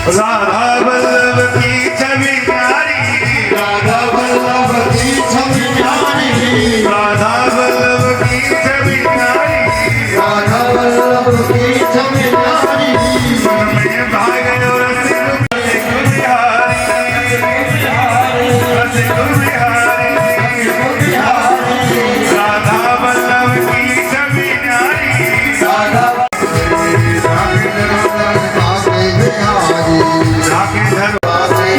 राधा वल्लभ की छवि प्यारी, राधा वल्लभ की छवि प्यारी, राधा वल्लभ की छवि प्यारी, राधा वल्लभ की छवि प्यारी। मन में भाग रसिक बिहारी, रसिक बिहारी, राधा वल्लभ की छवि प्यारी, राधा जाके धरवासे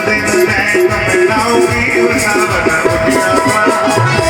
दिन मैं मिलाऊंगी, वृंदावन कुटिया बनाऊंगी।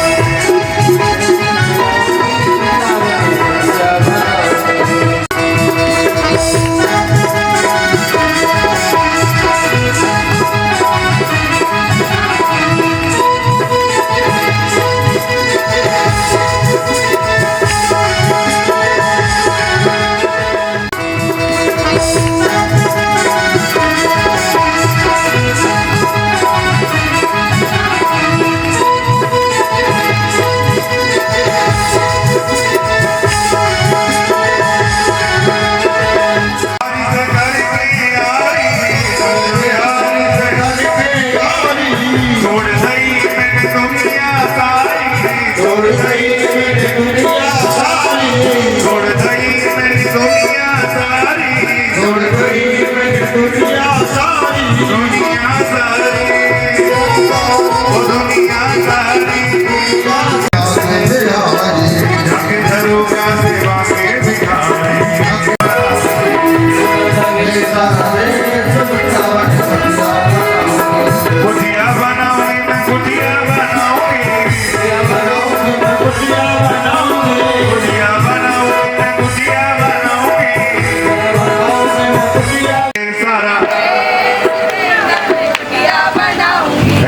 दुनिया सारी, वो दुनिया सारी जाके धरूगा सेवा के भिखारी। कुटिया बनाऊंगी मैं, कुटिया बनाऊंगी, कुटिया बनाऊंगी मैं, कुटिया बनाऊंगी सारा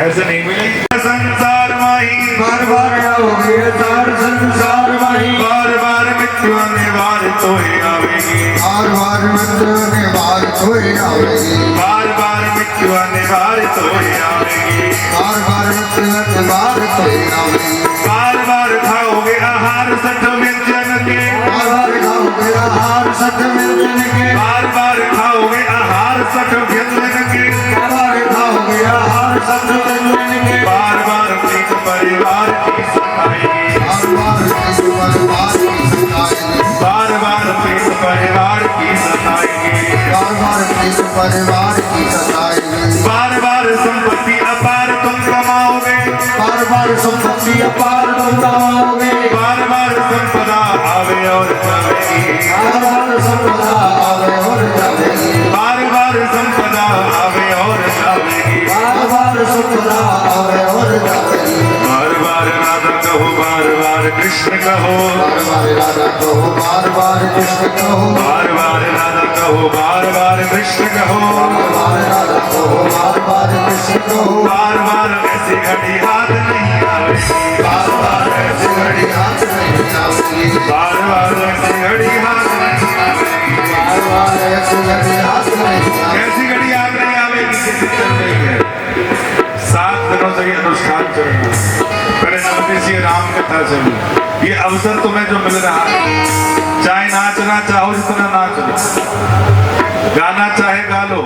ऐसे नहीं मिली संसार माही, बार बार आओगे तार संसार माही, बार बार मृत्यु निवार तो ही आवेगी, बार बार मृत्यु निवार कोई आवेगी, बार बार मृत्यु निवार तो ही आवेगी, बार बार मृत्यु निवार कोई आवेगी, बार बार खाओगे आहार सठ व्यंजन के, बार बार खाओगे आहार सठ व्यंजन के, बार बार खाओगे आहार सठ व्यंजन के, बार बार खाओगे आहार सठ व्यंजन के, बार बार प्रीत परिवार की सताएगी, बार बार इस परिवार की सताएगी, बार बार प्रीत परिवार की सताएगी, बार बार इस परिवार की सताएगी, बार बार संपत्ति अपार तुम कमाओगे, बार बार संपत्ति अपार तुम कमाओगे, बार बार संपदा आवे और जावेगी, बार बार संपदा आवे और जावेगी, बार बार संपदा आवे और जावेगी, बार बार संपदा आवे और जावेगी, बार बार राधा कहो, बार बार कृष्ण कहो, बार बार राधा कहो, बार बार कृष्ण कहो, बार बार राधा कहो, बार बार कृष्ण कहो, बार बार राधा कहो, बार बार कृष्ण कहो, बार बार ऐसी घड़ी हाथ नहीं आवेगी, बार बार ऐसी घड़ी हाथ नहीं आवेगी, बार बार ऐसी घड़ी हाथ नहीं आवेगी, बार बार ऐसी घड़ी हाथ नहीं आवेगी। कैसी घड़ी हाथ नहीं आवेगी, किसी चल रही है। 7 दिनों से ये अनुष्ठान चल रहा है, पहले नवदेशीय राम कथा चली, ये अवसर तुम्हें जो मिल रहा है, चाहे नाचना चाहो जितना नाच लो, गाना चाहे गा लो,